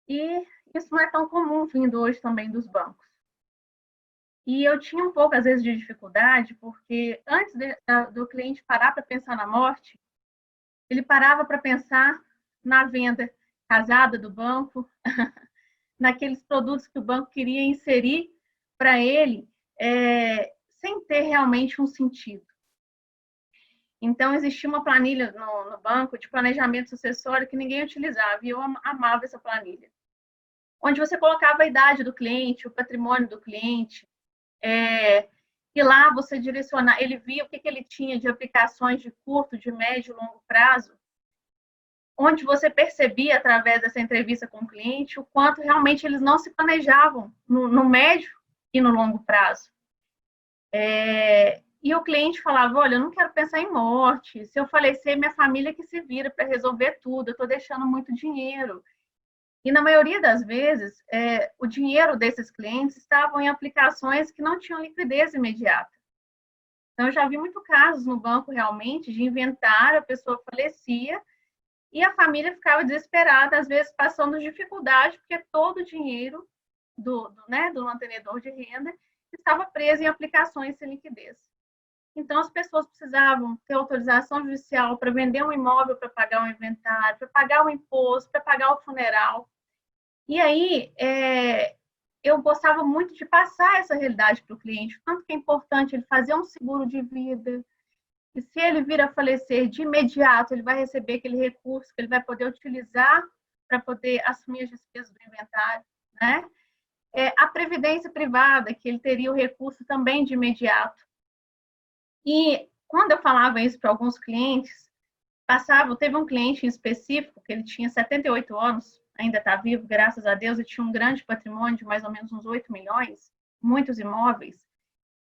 E isso não é tão comum vindo hoje também dos bancos. E eu tinha um pouco, às vezes, de dificuldade, porque antes do cliente parar para pensar na morte, ele parava para pensar na venda casada do banco, naqueles produtos que o banco queria inserir para ele, sem ter realmente um sentido. Então, existia uma planilha no banco de planejamento sucessório que ninguém utilizava, e eu amava essa planilha. Onde você colocava a idade do cliente, o patrimônio do cliente, e lá você direcionar, ele via o que ele tinha de aplicações de curto, de médio e longo prazo, onde você percebia, através dessa entrevista com o cliente, o quanto realmente eles não se planejavam no médio e no longo prazo. E o cliente falava, olha, eu não quero pensar em morte, se eu falecer, minha família que se vira para resolver tudo, eu estou deixando muito dinheiro. E na maioria das vezes, o dinheiro desses clientes estavam em aplicações que não tinham liquidez imediata. Então, eu já vi muitos casos no banco, realmente, de inventário, a pessoa falecia e a família ficava desesperada, às vezes passando dificuldade, porque todo o dinheiro do mantenedor de renda estava preso em aplicações sem liquidez. Então, as pessoas precisavam ter autorização judicial para vender um imóvel, para pagar o inventário, para pagar o imposto, para pagar o funeral. E aí, eu gostava muito de passar essa realidade para o cliente, tanto que é importante ele fazer um seguro de vida, e se ele vir a falecer de imediato, ele vai receber aquele recurso que ele vai poder utilizar para poder assumir as despesas do inventário, né? A previdência privada, que ele teria o recurso também de imediato. E quando eu falava isso para alguns clientes, teve um cliente em específico, que ele tinha 78 anos, ainda está vivo, graças a Deus, e tinha um grande patrimônio de mais ou menos uns 8 milhões, muitos imóveis.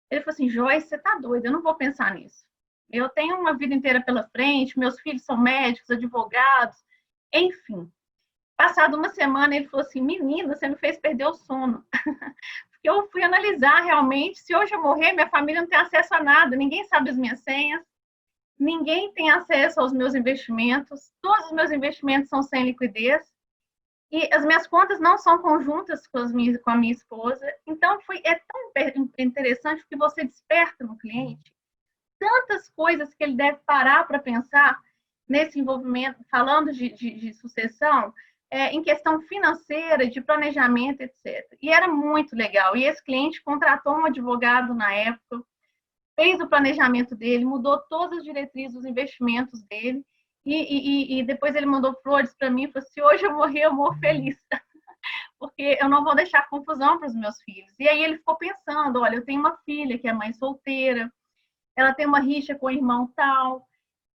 Ele falou assim, Joyce, você está doida, eu não vou pensar nisso. Eu tenho uma vida inteira pela frente, meus filhos são médicos, advogados, enfim. Passado uma semana, ele falou assim, menina, você me fez perder o sono. Porque eu fui analisar realmente, se hoje eu morrer, minha família não tem acesso a nada, ninguém sabe as minhas senhas, ninguém tem acesso aos meus investimentos, todos os meus investimentos são sem liquidez, e as minhas contas não são conjuntas com a minha esposa. Então, é tão interessante que você desperta no cliente tantas coisas que ele deve parar para pensar nesse envolvimento, falando de sucessão, em questão financeira, de planejamento, etc. E era muito legal. E esse cliente contratou um advogado na época, fez o planejamento dele, mudou todas as diretrizes dos investimentos dele, e depois ele mandou flores para mim e falou assim, hoje eu morri, eu morro feliz, porque eu não vou deixar confusão para os meus filhos. E aí ele ficou pensando, olha, eu tenho uma filha que é mãe solteira, ela tem uma rixa com o irmão tal,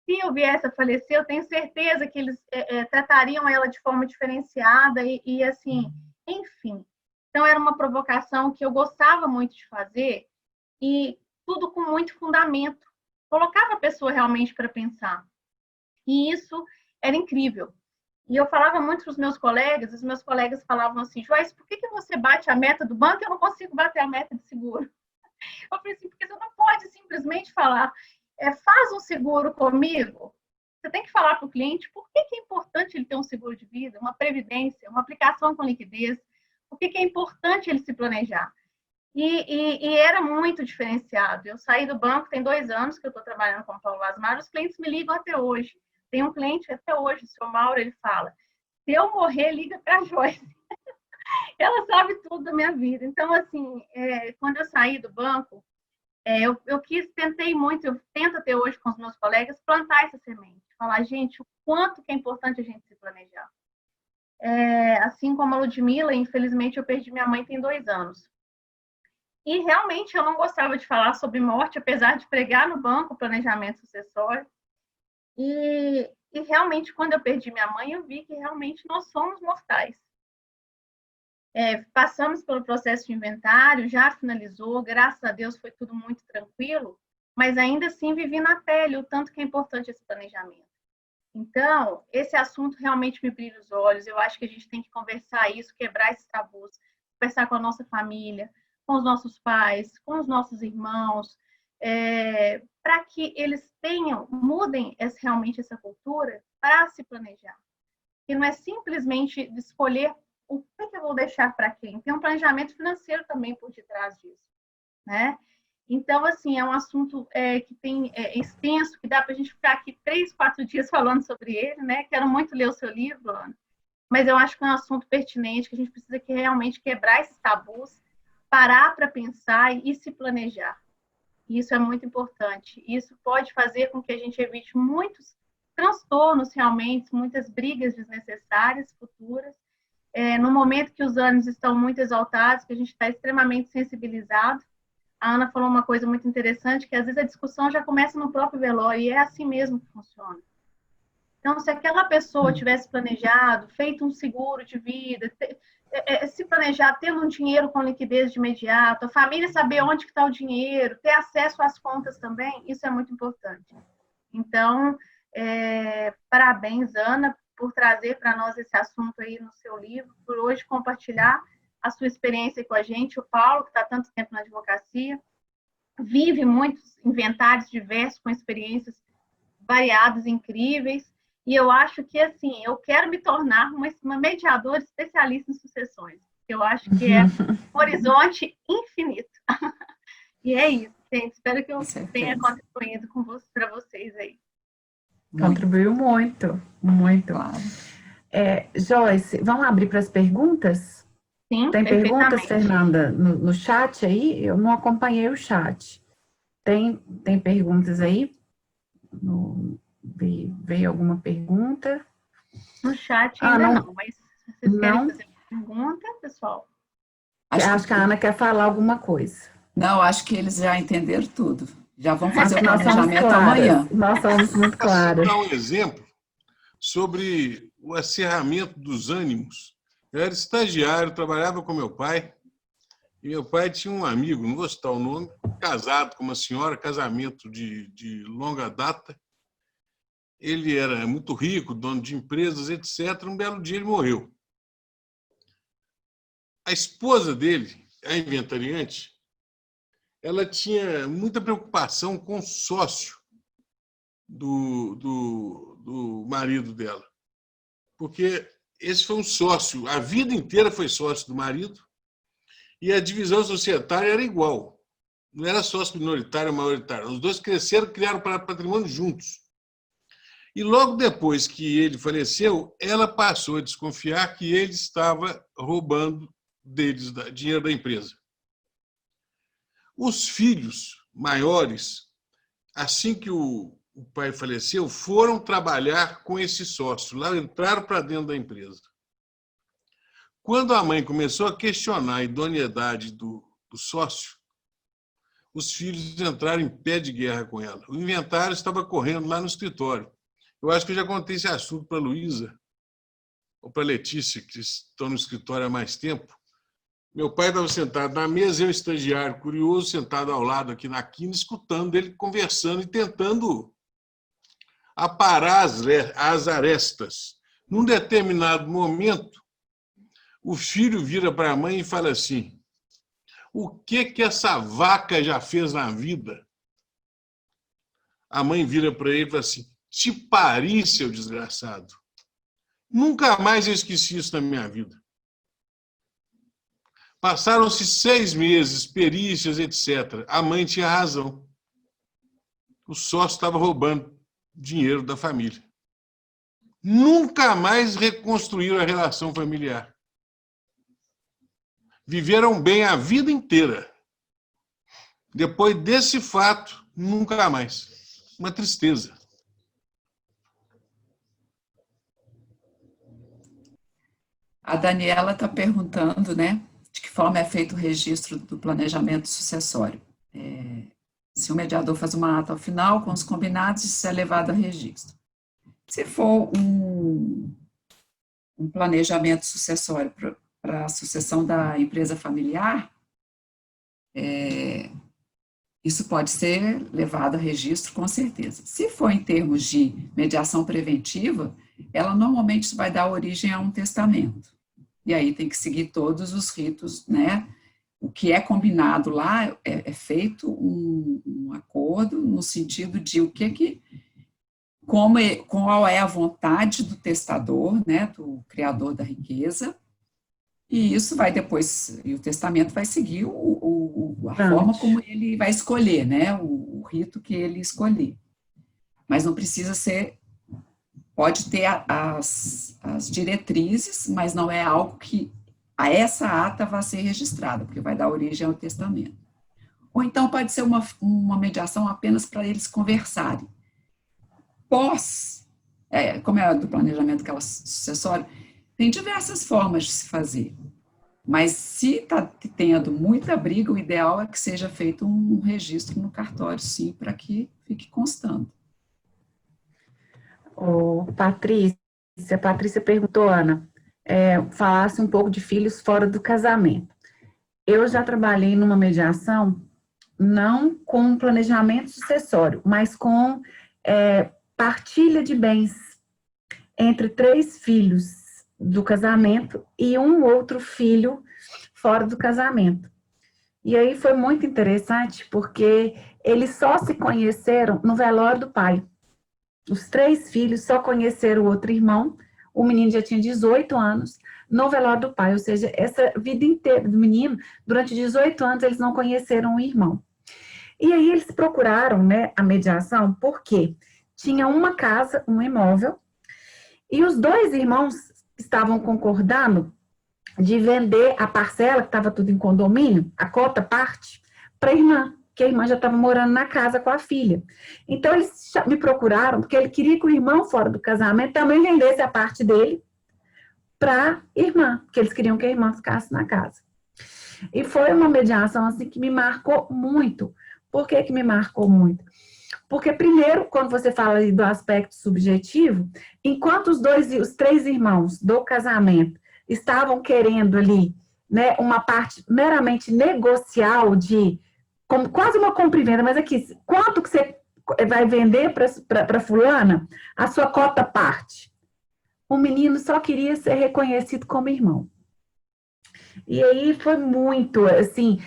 se eu viesse a falecer, eu tenho certeza que eles tratariam ela de forma diferenciada e assim, enfim. Então, era uma provocação que eu gostava muito de fazer e tudo com muito fundamento. Colocava a pessoa realmente para pensar. E isso era incrível. E eu falava muito para os meus colegas, os meus colegas falavam assim, Joyce, por que você bate a meta do banco e eu não consigo bater a meta de seguro? Eu falei assim, porque você não pode simplesmente falar, faz um seguro comigo. Você tem que falar para o cliente por que é importante ele ter um seguro de vida, uma previdência, uma aplicação com liquidez, por que é importante ele se planejar. E era muito diferenciado. Eu saí do banco, tem 2 anos que eu estou trabalhando com o Paulo Asmar, os clientes me ligam até hoje. Tem um cliente até hoje, o seu Mauro, ele fala, se eu morrer, liga para a Joyce. Ela sabe tudo da minha vida. Então, assim, quando eu saí do banco, eu tentei muito, eu tento até hoje com os meus colegas, plantar essa semente. Falar, gente, o quanto que é importante a gente se planejar. Assim como a Ludmila, infelizmente, eu perdi minha mãe tem 2 anos. E realmente eu não gostava de falar sobre morte, apesar de pregar no banco planejamento sucessório. E realmente, quando eu perdi minha mãe, eu vi que realmente nós somos mortais. Passamos pelo processo de inventário, já finalizou, graças a Deus foi tudo muito tranquilo, mas ainda assim vivi na pele o tanto que é importante esse planejamento. Então, esse assunto realmente me brilha os olhos, eu acho que a gente tem que conversar isso, quebrar esses tabus, conversar com a nossa família, com os nossos pais, com os nossos irmãos, para que eles mudem realmente essa cultura para se planejar. E não é simplesmente de escolher o que eu vou deixar para quem. Tem um planejamento financeiro também por detrás disso, né? Então, assim, é um assunto que tem extenso, que dá para a gente ficar aqui 3, 4 dias falando sobre ele, né? Quero muito ler o seu livro, Ana, mas eu acho que é um assunto pertinente, que a gente precisa realmente quebrar esses tabus, parar para pensar e se planejar. Isso é muito importante. Isso pode fazer com que a gente evite muitos transtornos, realmente, muitas brigas desnecessárias futuras, no momento que os ânimos estão muito exaltados, que a gente está extremamente sensibilizado. A Ana falou uma coisa muito interessante, que às vezes a discussão já começa no próprio velório, e é assim mesmo que funciona. Então, se aquela pessoa tivesse planejado, feito um seguro de vida, se planejar, tendo um dinheiro com liquidez de imediato, a família saber onde está o dinheiro, ter acesso às contas também, isso é muito importante. Então, parabéns, Ana, por trazer para nós esse assunto aí no seu livro, por hoje compartilhar a sua experiência com a gente. O Paulo, que está há tanto tempo na advocacia, vive muitos inventários diversos, com experiências variadas, incríveis, e eu acho que, assim, eu quero me tornar uma mediadora especialista em sucessões. Eu acho que é um horizonte infinito. E é isso, gente. Espero que eu tenha contribuído para vocês aí.
Contribuiu muito, muito.
Claro.
Joyce, vamos abrir para as perguntas?
Sim,
tem perguntas, Fernanda, no chat aí? Eu não acompanhei o chat. Tem perguntas aí? Veio alguma pergunta?
No chat ainda não, mas se vocês querem fazer pergunta, pessoal.
Acho que a Ana quer falar alguma coisa.
Não, acho que eles já entenderam tudo. Já vão fazer o planejamento amanhã.
Nós somos muito claras.
Vou dar um exemplo sobre o acerramento dos ânimos. Eu era estagiário, trabalhava com meu pai, e meu pai tinha um amigo, não vou citar o nome, casado com uma senhora, casamento de longa data. Ele era muito rico, dono de empresas, etc. Um belo dia ele morreu. A esposa dele, a inventariante, ela tinha muita preocupação com o sócio do marido dela. Porque esse foi um sócio, a vida inteira foi sócio do marido, e a divisão societária era igual. Não era sócio minoritário ou maioritário. Os dois cresceram, criaram patrimônio juntos. E logo depois que ele faleceu, ela passou a desconfiar que ele estava roubando deles dinheiro da empresa. Os filhos maiores, assim que o pai faleceu, foram trabalhar com esse sócio, lá entraram para dentro da empresa. Quando a mãe começou a questionar a idoneidade do sócio, os filhos entraram em pé de guerra com ela. O inventário estava correndo lá no escritório. Eu acho que eu já contei esse assunto para a Luísa ou para a Letícia, que estão no escritório há mais tempo. Meu pai estava sentado na mesa, eu, estagiário, curioso, sentado ao lado aqui na quina, escutando ele conversando e tentando aparar as arestas. Num determinado momento, o filho vira para a mãe e fala assim: o que essa vaca já fez na vida? A mãe vira para ele e fala assim: te pari, seu desgraçado. Nunca mais eu esqueci isso na minha vida. Passaram-se 6 meses, perícias, etc. A mãe tinha razão. O sócio estava roubando dinheiro da família. Nunca mais reconstruíram a relação familiar. Viveram bem a vida inteira. Depois desse fato, nunca mais. Uma tristeza.
A Daniela está perguntando, né, de que forma é feito o registro do planejamento sucessório. Se o mediador faz uma ata ao final, com os combinados, isso é levado a registro. Se for um planejamento sucessório para a sucessão da empresa familiar, isso pode ser levado a registro, com certeza. Se for em termos de mediação preventiva, ela normalmente vai dar origem a um testamento. E aí tem que seguir todos os ritos, né? O que é combinado lá é feito um acordo no sentido de qual é a vontade do testador, né? Do criador da riqueza. E isso vai depois, e o testamento vai seguir a forma como ele vai escolher, né? O rito que ele escolher. Mas não precisa ser, pode ter as diretrizes, mas não é algo que a essa ata vai ser registrada, porque vai dar origem ao testamento. Ou então pode ser uma mediação apenas para eles conversarem. Como é do planejamento aquela sucessório, tem diversas formas de se fazer. Mas se está tendo muita briga, o ideal é que seja feito um registro no cartório, sim, para que fique constando.
Patrícia perguntou, Ana, falasse um pouco de filhos fora do casamento. Eu já trabalhei numa mediação, não com planejamento sucessório, mas com partilha de bens. entre 3 filhos do casamento e um outro filho fora do casamento. E aí foi muito interessante, porque eles só se conheceram no velório do pai. Os 3 filhos só conheceram o outro irmão, o menino já tinha 18 anos, no velório do pai, ou seja, essa vida inteira do menino, durante 18 anos, eles não conheceram o irmão. E aí eles procuraram, né, a mediação, porque tinha uma casa, um imóvel, e os 2 irmãos estavam concordando de vender a parcela, que estava tudo em condomínio, a cota parte, para a irmã, que a irmã já estava morando na casa com a filha. Então, eles me procuraram, porque ele queria que o irmão, fora do casamento, também vendesse a parte dele para a irmã, porque eles queriam que a irmã ficasse na casa. E foi uma mediação, assim, que me marcou muito. Por que que me marcou muito? Porque, primeiro, quando você fala do aspecto subjetivo, enquanto os 3 irmãos do casamento estavam querendo ali, né, uma parte meramente negocial de, como quase uma compra e venda, mas aqui, quanto que você vai vender para fulana? A sua cota parte. O menino só queria ser reconhecido como irmão. E aí foi muito, assim,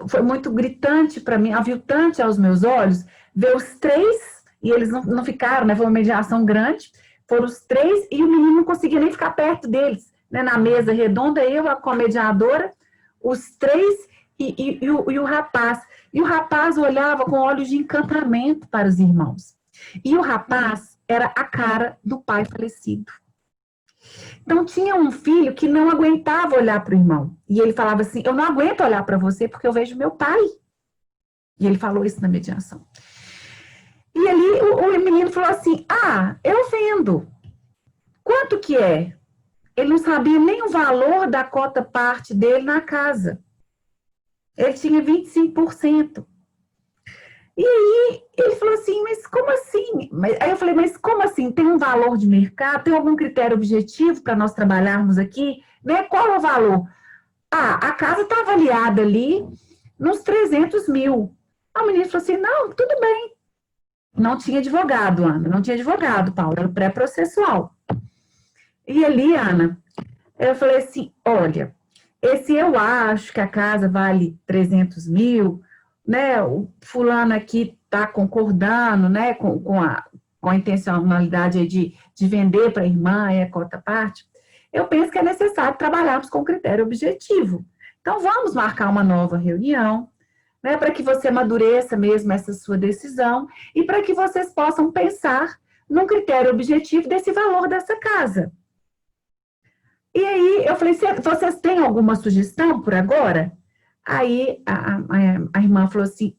foi muito gritante para mim, aviltante aos meus olhos, ver os 3, e eles não ficaram, né, foi uma mediação grande, foram os 3, e o menino não conseguia nem ficar perto deles, né, na mesa redonda, eu, a mediadora, os 3 e o rapaz. E o rapaz olhava com olhos de encantamento para os irmãos. E o rapaz era a cara do pai falecido. Então, tinha um filho que não aguentava olhar para o irmão. E ele falava assim, eu não aguento olhar para você porque eu vejo meu pai. E ele falou isso na mediação. E ali o menino falou assim, eu vendo. Quanto que é? Ele não sabia nem o valor da cota parte dele na casa. Ele tinha 25%. E aí ele falou assim, mas como assim? Aí eu falei, mas como assim? Tem um valor de mercado? Tem algum critério objetivo para nós trabalharmos aqui? Né? Qual é o valor? A casa está avaliada ali nos 300 mil. A menina falou assim, não, tudo bem. Não tinha advogado, Ana, não tinha advogado, Paulo, era pré-processual. E ali, Ana, eu falei assim, olha, esse eu acho que a casa vale 300 mil, né, o fulano aqui está concordando, né, com a intencionalidade aí de vender para a irmã, a cota parte, eu penso que é necessário trabalharmos com critério objetivo. Então, vamos marcar uma nova reunião, né, para que você amadureça mesmo essa sua decisão e para que vocês possam pensar num critério objetivo desse valor dessa casa. E aí, eu falei, vocês têm alguma sugestão por agora? Aí, a irmã falou assim,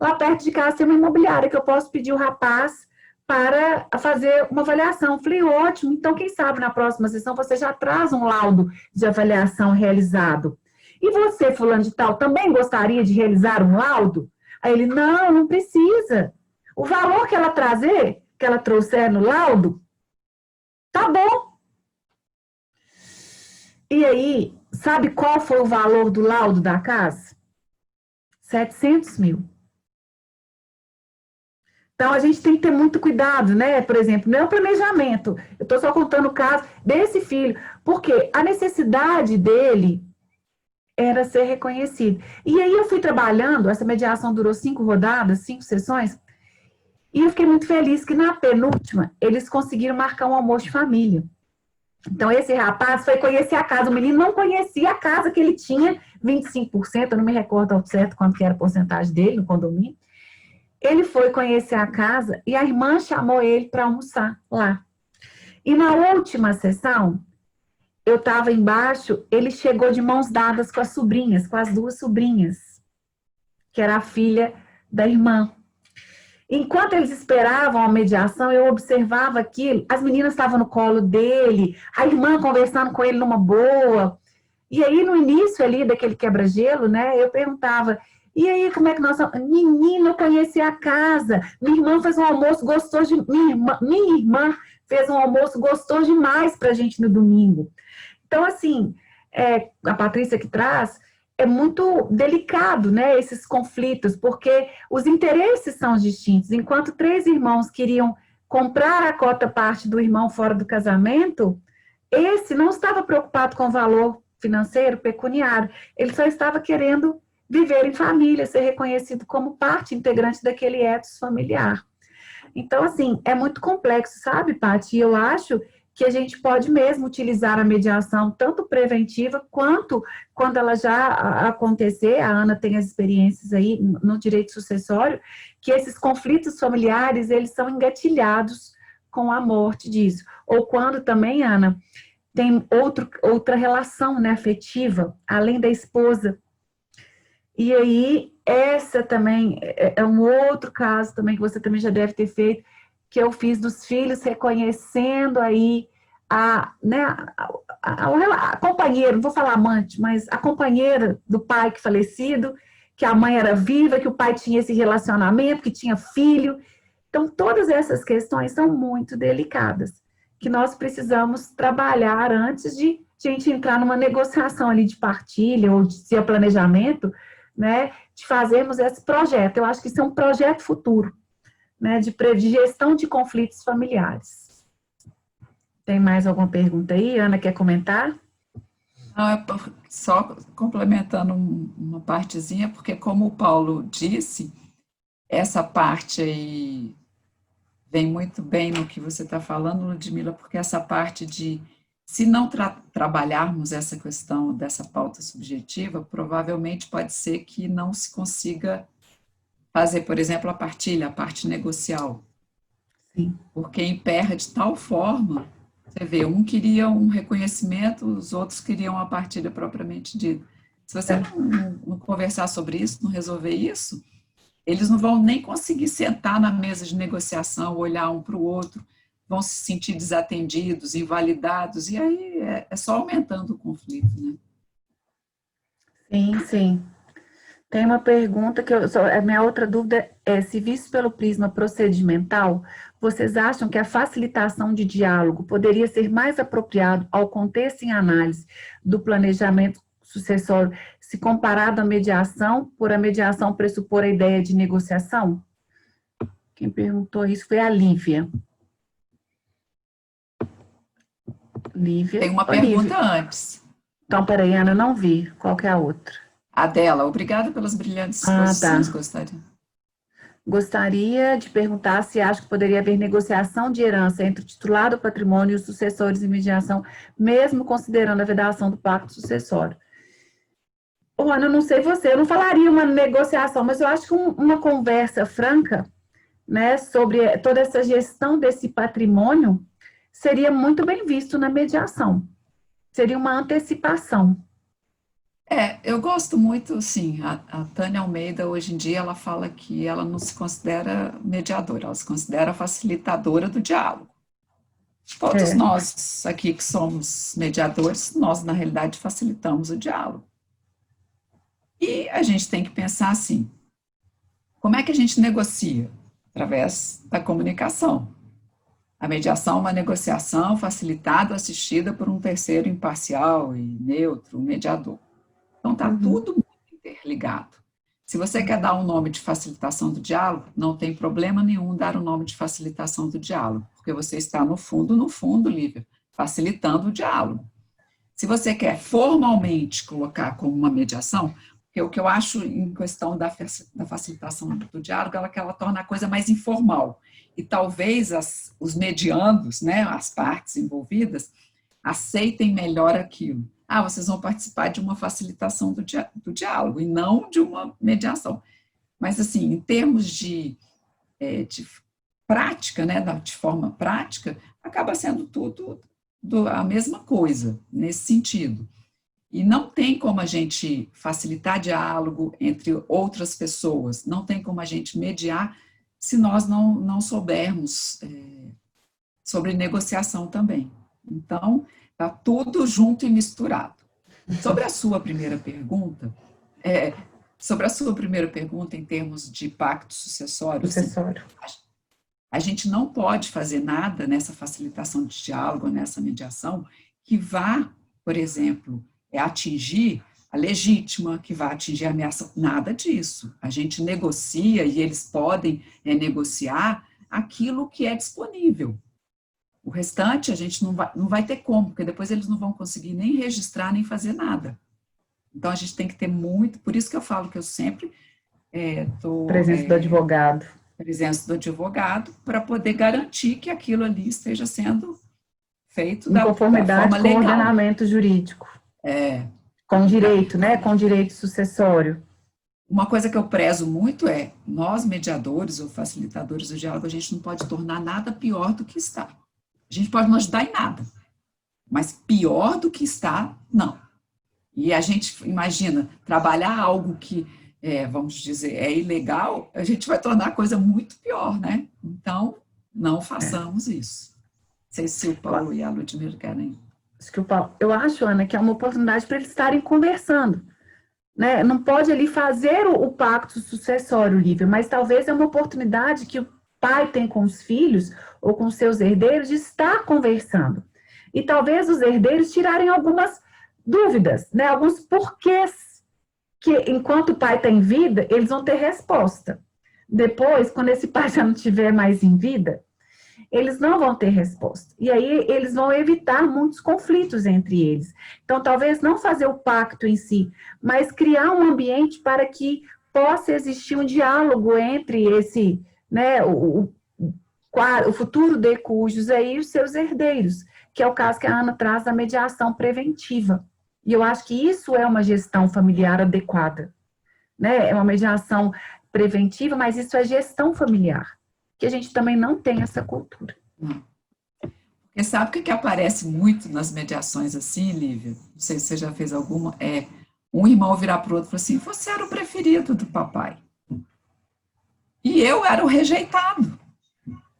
lá perto de casa tem uma imobiliária que eu posso pedir o rapaz para fazer uma avaliação. Eu falei, ótimo, então quem sabe na próxima sessão você já traz um laudo de avaliação realizado. E você, fulano de tal, também gostaria de realizar um laudo? Aí ele, não precisa. O valor que ela trouxer no laudo, tá bom. E aí, sabe qual foi o valor do laudo da casa? 700 mil. Então, a gente tem que ter muito cuidado, né? Por exemplo, não é um planejamento. Eu estou só contando o caso desse filho. Porque a necessidade dele era ser reconhecido. E aí eu fui trabalhando, essa mediação durou 5 rodadas, 5 sessões, e eu fiquei muito feliz que na penúltima eles conseguiram marcar um almoço de família. Então esse rapaz foi conhecer a casa, o menino não conhecia a casa que ele tinha, 25%, eu não me recordo ao certo quanto que era a porcentagem dele no condomínio. Ele foi conhecer a casa e a irmã chamou ele para almoçar lá. E na última sessão, eu estava embaixo, ele chegou de mãos dadas com as sobrinhas, com as 2 sobrinhas, que era a filha da irmã. Enquanto eles esperavam a mediação, eu observava aquilo, as meninas estavam no colo dele, a irmã conversando com ele numa boa. E aí, no início ali daquele quebra-gelo, né, eu perguntava, e aí, como é que nós... Menina, eu conheci a casa, minha irmã fez um almoço gostoso, minha irmã fez um almoço gostoso demais pra gente no domingo. Então, assim, a Patrícia que traz, é muito delicado, né, esses conflitos, porque os interesses são distintos. Enquanto 3 irmãos queriam comprar a cota parte do irmão fora do casamento, esse não estava preocupado com o valor financeiro, pecuniário, ele só estava querendo viver em família, ser reconhecido como parte integrante daquele ethos familiar. Então, assim, é muito complexo, sabe, Paty? E eu acho que a gente pode mesmo utilizar a mediação, tanto preventiva, quanto quando ela já acontecer, a Ana tem as experiências aí no direito sucessório, que esses conflitos familiares, eles são engatilhados com a morte disso. Ou quando também, Ana, tem outra relação, né, afetiva, além da esposa. E aí, essa também é um outro caso também que você também já deve ter feito, que eu fiz dos filhos reconhecendo aí a companheira, não vou falar amante, mas a companheira do pai que falecido, que a mãe era viva, que o pai tinha esse relacionamento, que tinha filho. Então, todas essas questões são muito delicadas, que nós precisamos trabalhar antes de a gente entrar numa negociação ali de partilha ou de planejamento, né, de fazermos esse projeto. Eu acho que isso é um projeto futuro, né, de gestão de conflitos familiares. Tem mais alguma pergunta aí? Ana, quer comentar?
Não, só complementando uma partezinha, porque como o Paulo disse, essa parte aí vem muito bem no que você está falando, Ludmila, porque essa parte de, se não trabalharmos essa questão dessa pauta subjetiva, provavelmente pode ser que não se consiga fazer, por exemplo, a partilha, a parte negocial.
Sim.
Porque emperra de tal forma, você vê, um queria um reconhecimento, os outros queriam a partilha propriamente dita. Se você não conversar sobre isso, não resolver isso, eles não vão nem conseguir sentar na mesa de negociação, olhar um para o outro, vão se sentir desatendidos, invalidados, e aí é só aumentando o conflito, né?
Sim, sim. Tem uma pergunta que a minha outra dúvida é, se visto pelo prisma procedimental, vocês acham que a facilitação de diálogo poderia ser mais apropriado ao contexto em análise do planejamento sucessório, se comparado à mediação, por a mediação pressupor a ideia de negociação? Quem perguntou isso foi a Lívia. Lívia.
Tem uma pergunta antes.
Então, peraí, Ana, eu não vi. Qual que é a outra?
A dela, obrigada pelas brilhantes exposições,
tá. Gostaria de perguntar se acha que poderia haver negociação de herança entre o titular do patrimônio e os sucessores em mediação, mesmo considerando a vedação do pacto sucessório. Ô, Ana, eu não sei você, eu não falaria uma negociação, mas eu acho que uma conversa franca, né, sobre toda essa gestão desse patrimônio seria muito bem visto na mediação. Seria uma antecipação.
Eu gosto muito, sim, a Tânia Almeida, hoje em dia, ela fala que ela não se considera mediadora, ela se considera facilitadora do diálogo. Todos nós aqui que somos mediadores, nós, na realidade, facilitamos o diálogo. E a gente tem que pensar assim, como é que a gente negocia? Através da comunicação. A mediação é uma negociação facilitada, assistida por um terceiro imparcial e neutro, um mediador. Então, está tudo muito interligado. Se você quer dar um nome de facilitação do diálogo, não tem problema nenhum dar o nome de facilitação do diálogo, porque você está no fundo, Lívia, facilitando o diálogo. Se você quer formalmente colocar como uma mediação, porque o que eu acho em questão da facilitação do diálogo é que ela torna a coisa mais informal. E talvez os mediandos, né, as partes envolvidas, aceitem melhor aquilo. Vocês vão participar de uma facilitação do diálogo e não de uma mediação. Mas, assim, em termos de prática, né, de forma prática, acaba sendo tudo a mesma coisa, nesse sentido. E não tem como a gente facilitar diálogo entre outras pessoas, não tem como a gente mediar se nós não soubermos sobre negociação também. Então, está tudo junto e misturado. Sobre a sua primeira pergunta, em termos de pacto sucessório, a gente não pode fazer nada nessa facilitação de diálogo, nessa mediação, que vá, por exemplo, atingir a legítima, que vai atingir a ameaça, nada disso. A gente negocia e eles podem negociar aquilo que é disponível. O restante a gente não vai ter como, porque depois eles não vão conseguir nem registrar, nem fazer nada. Então, a gente tem que ter muito, por isso que eu falo que eu sempre
Presença do advogado.
Presença do advogado, para poder garantir que aquilo ali esteja sendo feito
em conformidade com o ordenamento jurídico. Com direito, né? Com direito sucessório.
Uma coisa que eu prezo muito é, nós mediadores ou facilitadores do diálogo, a gente não pode tornar nada pior do que está. A gente pode não ajudar em nada, mas pior do que está, não. E a gente, imagina, trabalhar algo que, vamos dizer, é ilegal, a gente vai tornar a coisa muito pior, né? Então, não façamos isso. Não sei se o Paulo e a Ludmila querem.
Eu acho, Ana, que é uma oportunidade para eles estarem conversando. Né? Não pode ali fazer o pacto sucessório, Lívia, mas talvez é uma oportunidade que o pai tem com os filhos ou com seus herdeiros de estar conversando. E talvez os herdeiros tirarem algumas dúvidas, né? Alguns porquês que, enquanto o pai está em vida, eles vão ter resposta. Depois, quando esse pai já não estiver mais em vida, eles não vão ter resposta. E aí eles vão evitar muitos conflitos entre eles. Então, talvez não fazer o pacto em si, mas criar um ambiente para que possa existir um diálogo entre esse, né, o futuro de cujos aí e os seus herdeiros, que é o caso que a Ana traz da mediação preventiva. E eu acho que isso é uma gestão familiar adequada, né? É uma mediação preventiva, mas isso é gestão familiar, que a gente também não tem essa cultura.
Porque sabe o que aparece muito nas mediações assim, Lívia? Não sei se você já fez alguma, um irmão virar para o outro e falar assim, você era o preferido do papai. E eu era o rejeitado.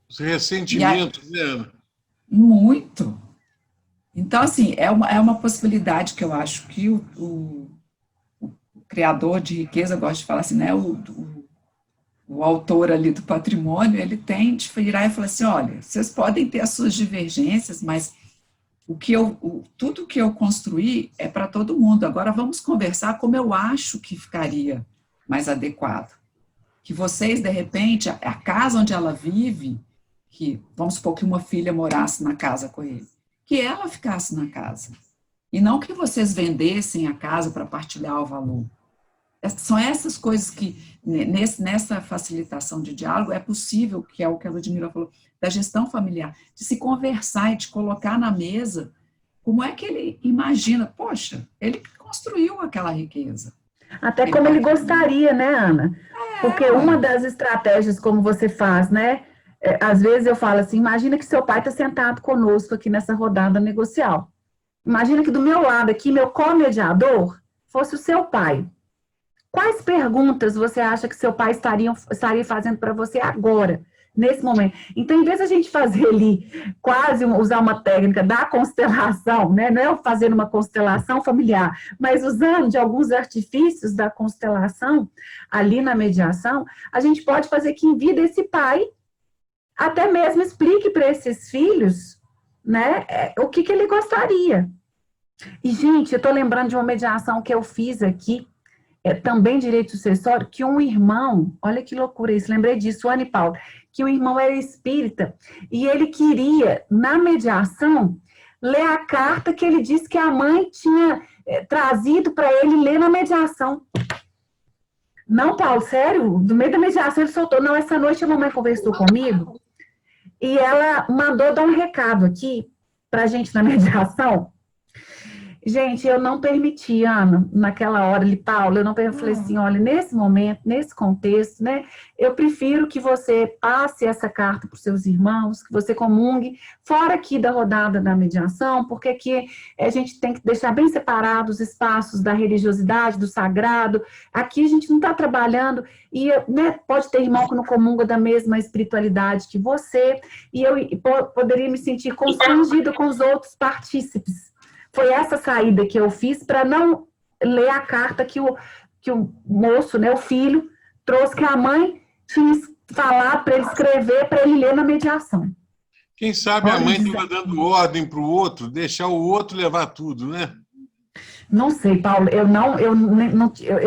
Os ressentimentos, né, Ana?
Muito. Então, assim, é uma possibilidade que eu acho que o criador de riqueza gosta de falar assim, né? O autor ali do patrimônio, ele tem de virar e falar assim, olha, vocês podem ter as suas divergências, mas tudo que eu construí é para todo mundo. Agora vamos conversar como eu acho que ficaria mais adequado. Que vocês, de repente, a casa onde ela vive, que vamos supor que uma filha morasse na casa com ele, que ela ficasse na casa. E não que vocês vendessem a casa para partilhar o valor. São essas coisas que, nessa facilitação de diálogo, é possível, que é o que a Ludmila falou, da gestão familiar, de se conversar e de colocar na mesa como é que ele imagina, poxa, ele construiu aquela riqueza.
Até como ele gostaria, né, Ana? Porque uma das estratégias, como você faz, né, às vezes eu falo assim, imagina que seu pai está sentado conosco aqui nessa rodada negocial. Imagina que do meu lado aqui, meu co-mediador fosse o seu pai. Quais perguntas você acha que seu pai estaria fazendo para você agora, nesse momento? Então, em vez de a gente fazer ali, quase usar uma técnica da constelação, né? Não é fazer uma constelação familiar, mas usando de alguns artifícios da constelação ali na mediação, a gente pode fazer que em vida esse pai até mesmo explique para esses filhos, né, o que ele gostaria. E, gente, eu estou lembrando de uma mediação que eu fiz aqui, também direito sucessório, que um irmão, olha que loucura isso, lembrei disso, Ana e Paulo, que um irmão era espírita, e ele queria, na mediação, ler a carta que ele disse que a mãe tinha trazido para ele ler na mediação. Não, Paulo, sério? No meio da mediação ele soltou, não, essa noite a mamãe conversou comigo, e ela mandou dar um recado aqui para a gente na mediação. Gente, eu não permiti, Ana, naquela hora ali, Paulo, eu não permiti, eu falei assim, olha, nesse momento, nesse contexto, né, eu prefiro que você passe essa carta para os seus irmãos, que você comungue, fora aqui da rodada da mediação, porque aqui a gente tem que deixar bem separados os espaços da religiosidade, do sagrado, aqui a gente não está trabalhando, e né, pode ter irmão que não comunga da mesma espiritualidade que você, e eu poderia me sentir constrangida com os outros partícipes. Foi essa saída que eu fiz para não ler a carta que o moço, né, o filho, trouxe que a mãe tinha falado para ele escrever, para ele ler na mediação.
Quem sabe a mãe estava dando ordem para o outro, deixar o outro levar tudo, né?
Não sei, Paulo, eu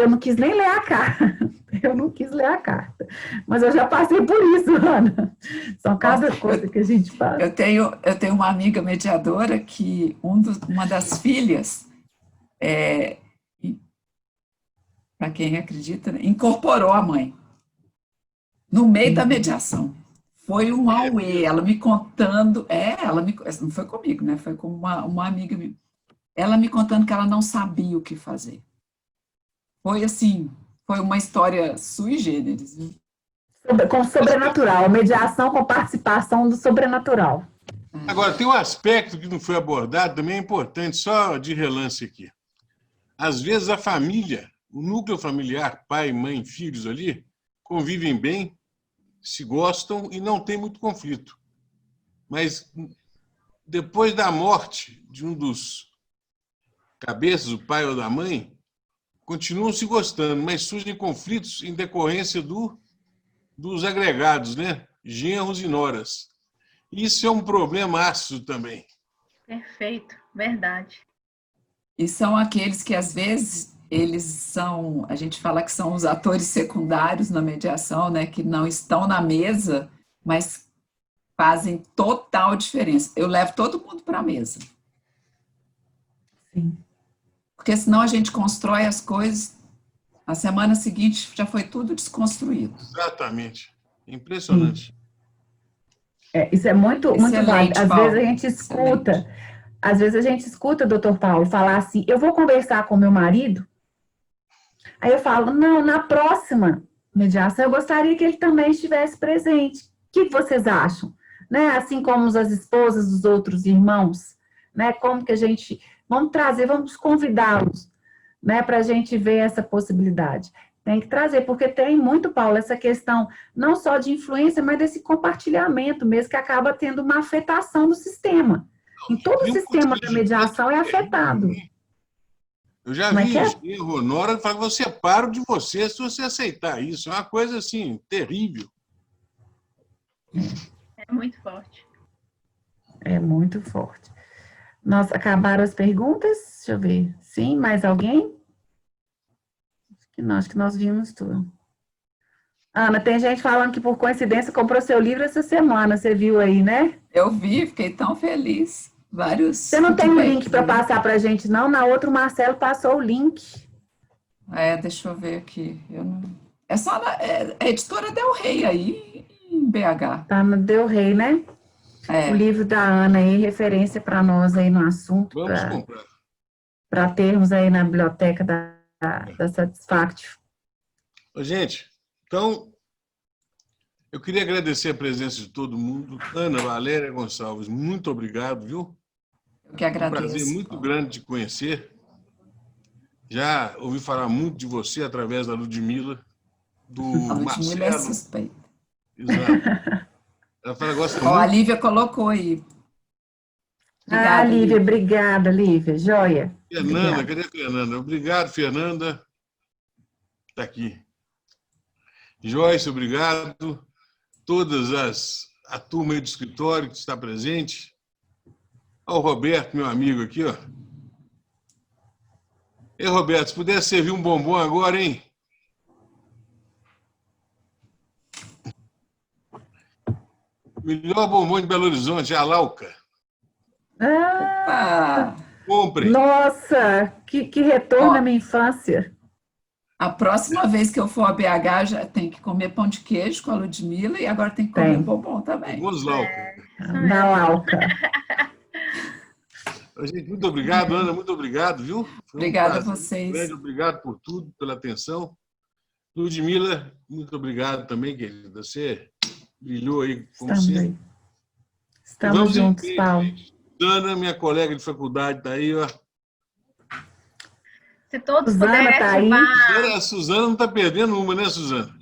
não quis nem ler a carta. Eu não quis ler a carta. Mas eu já passei por isso, Ana. São cada coisa que a gente passa.
Eu tenho uma amiga mediadora que uma das filhas, para quem acredita, né, incorporou a mãe no meio da mediação. Foi um auê, ela me contando, não foi comigo, né? Foi com uma amiga minha. Ela me contando que ela não sabia o que fazer. Foi assim, foi uma história sui generis.
Com sobrenatural, mediação com participação do sobrenatural.
Agora, tem um aspecto que não foi abordado, também é importante, só de relance aqui. Às vezes a família, o núcleo familiar, pai, mãe, filhos ali, convivem bem, se gostam e não tem muito conflito. Mas depois da morte de um dos cabeças, o pai ou da mãe, continuam se gostando, mas surgem conflitos em decorrência dos agregados, né? Genros e noras. Isso é um problema ácido também.
Perfeito, verdade.
E são aqueles que, às vezes, eles são, a gente fala que são os atores secundários na mediação, né? Que não estão na mesa, mas fazem total diferença. Eu levo todo mundo para a mesa.
Sim.
Porque senão a gente constrói as coisas, na semana seguinte já foi tudo desconstruído.
Exatamente. Impressionante.
Isso é muito válido. Às
Paulo.
vezes a gente escuta, doutor Paulo, falar assim, eu vou conversar com meu marido, aí eu falo, não, na próxima mediação eu gostaria que ele também estivesse presente. O que vocês acham? Né? Assim como as esposas dos outros irmãos, né? Como que a gente... vamos convidá-los, né, para a gente ver essa possibilidade. Tem que trazer, porque tem muito, Paulo, essa questão não só de influência, mas desse compartilhamento mesmo, que acaba tendo uma afetação do sistema. Em todo o sistema da mediação é afetado.
Eu já vi genro, nora, falar que eu separo de você se você aceitar isso. É uma coisa, assim, terrível.
É muito forte.
É muito forte. Nós acabaram as perguntas? Deixa eu ver. Sim, mais alguém? Acho que nós vimos tudo. Ana, tem gente falando que por coincidência comprou seu livro essa semana. Você viu aí, né?
Eu vi, fiquei tão feliz. Vários.
Você não tem o link para passar para a gente, não? Na outra, o Marcelo passou o link.
Deixa eu ver aqui. É só a editora Del Rey aí, em BH.
Tá no Del Rey, né? O livro da Ana aí, referência para nós aí no assunto.
Vamos comprar.
Para termos aí na biblioteca da Satisfactio.
Gente, então, eu queria agradecer a presença de todo mundo. Ana Valéria Gonçalves, muito obrigado, viu?
Eu que agradeço.
É um prazer muito grande te conhecer. Já ouvi falar muito de você através da Ludmila, do
a Ludmila
Marcelo.
É suspeita.
Exato. Ela fala, gosta muito.
A Lívia colocou aí.
Obrigada, Lívia. Obrigada, Lívia. Joia.
Fernanda, cadê a Fernanda? Obrigado, Fernanda. Está aqui. Joyce, obrigado. A turma aí do escritório que está presente. Olha o Roberto, meu amigo aqui, ó. Ei, Roberto, se pudesse servir um bombom agora, hein? Melhor bombom de Belo Horizonte, a Lauca. Compre.
Nossa, que retorno à minha infância.
A próxima vez que eu for a BH, já tem que comer pão de queijo com a Ludmila e agora tem que comer bombom também.
Vamos, Lauca.
Na Lauca.
Gente, muito obrigado, Ana, muito obrigado, viu?
Obrigada a vocês.
Grande, obrigado por tudo, pela atenção. Ludmila, muito obrigado também, querida. Você brilhou aí, como sempre.
Estamos juntos, Paulo.
Ana, minha colega de faculdade, está aí, ó.
Se todos
Suzana
puderem
tá
ativar...
aí.
A Suzana não está perdendo uma, né, Suzana?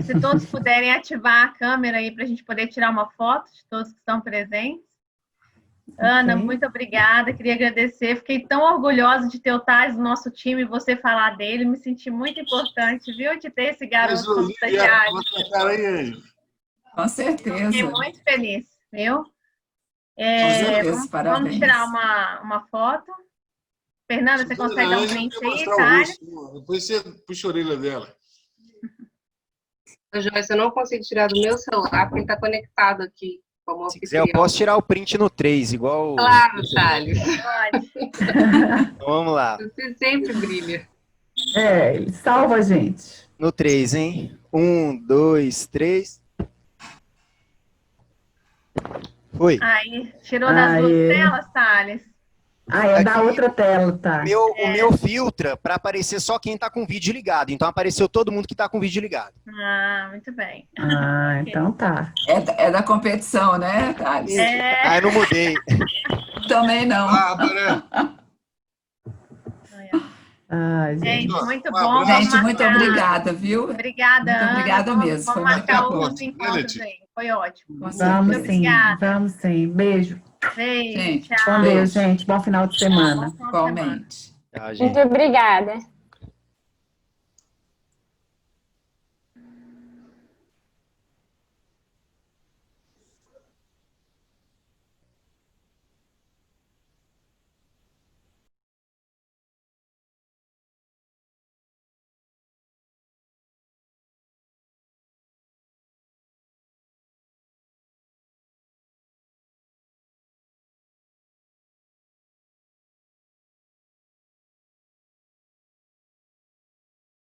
Se todos puderem ativar a câmera aí para a gente poder tirar uma foto de todos que estão presentes. Ana, muito obrigada. Queria agradecer. Fiquei tão orgulhosa de ter o Thales no nosso time e você falar dele. Me senti muito importante, viu, de ter esse garoto como estagiário.
Com certeza.
Fiquei muito feliz, viu?
Com certeza,
Vamos tirar uma foto. Fernanda, você consegue dar um
Ângela
print
quer
aí,
mostrar o
tá?
rosto. Depois você puxa a orelha dela.
Joyce, eu não consigo tirar do meu celular porque ele está conectado aqui como
Se quiser, eu
anfitrião.
posso tirar o print no 3, igual.
Claro, Thales.
Pode.
Então, vamos lá.
Você sempre brilha.
Ele salva a gente.
No 3, hein? 1, 2, 3. Foi.
Aí, tirou das duas
Aê.
telas, Thales?
É da
Aqui.
outra tela, tá?
O meu filtra para aparecer só quem tá com o vídeo ligado. Então apareceu todo mundo que tá com o vídeo ligado.
Ah, muito bem.
Então tá.
É da competição, né, Thales?
Ah, eu não mudei.
Também não.
Bárbara.
Gente.
Gente, muito
Um
bom.
abraço.
Vamos
Gente, muito
marcar.
obrigada, viu?
Obrigada,
Muito
Ana.
obrigada
Vamos-
mesmo.
Vamos
Foi muito
marcar
bom.
outros encontros aí. Foi ótimo.
Com
Vamos
certeza.
sim,
Obrigada.
vamos sim. Beijo.
Beijo,
Gente,
tchau.
Com Deus, gente. Bom final de semana.
Bom final de semana.
Igualmente.
Tá, gente.
Muito obrigada.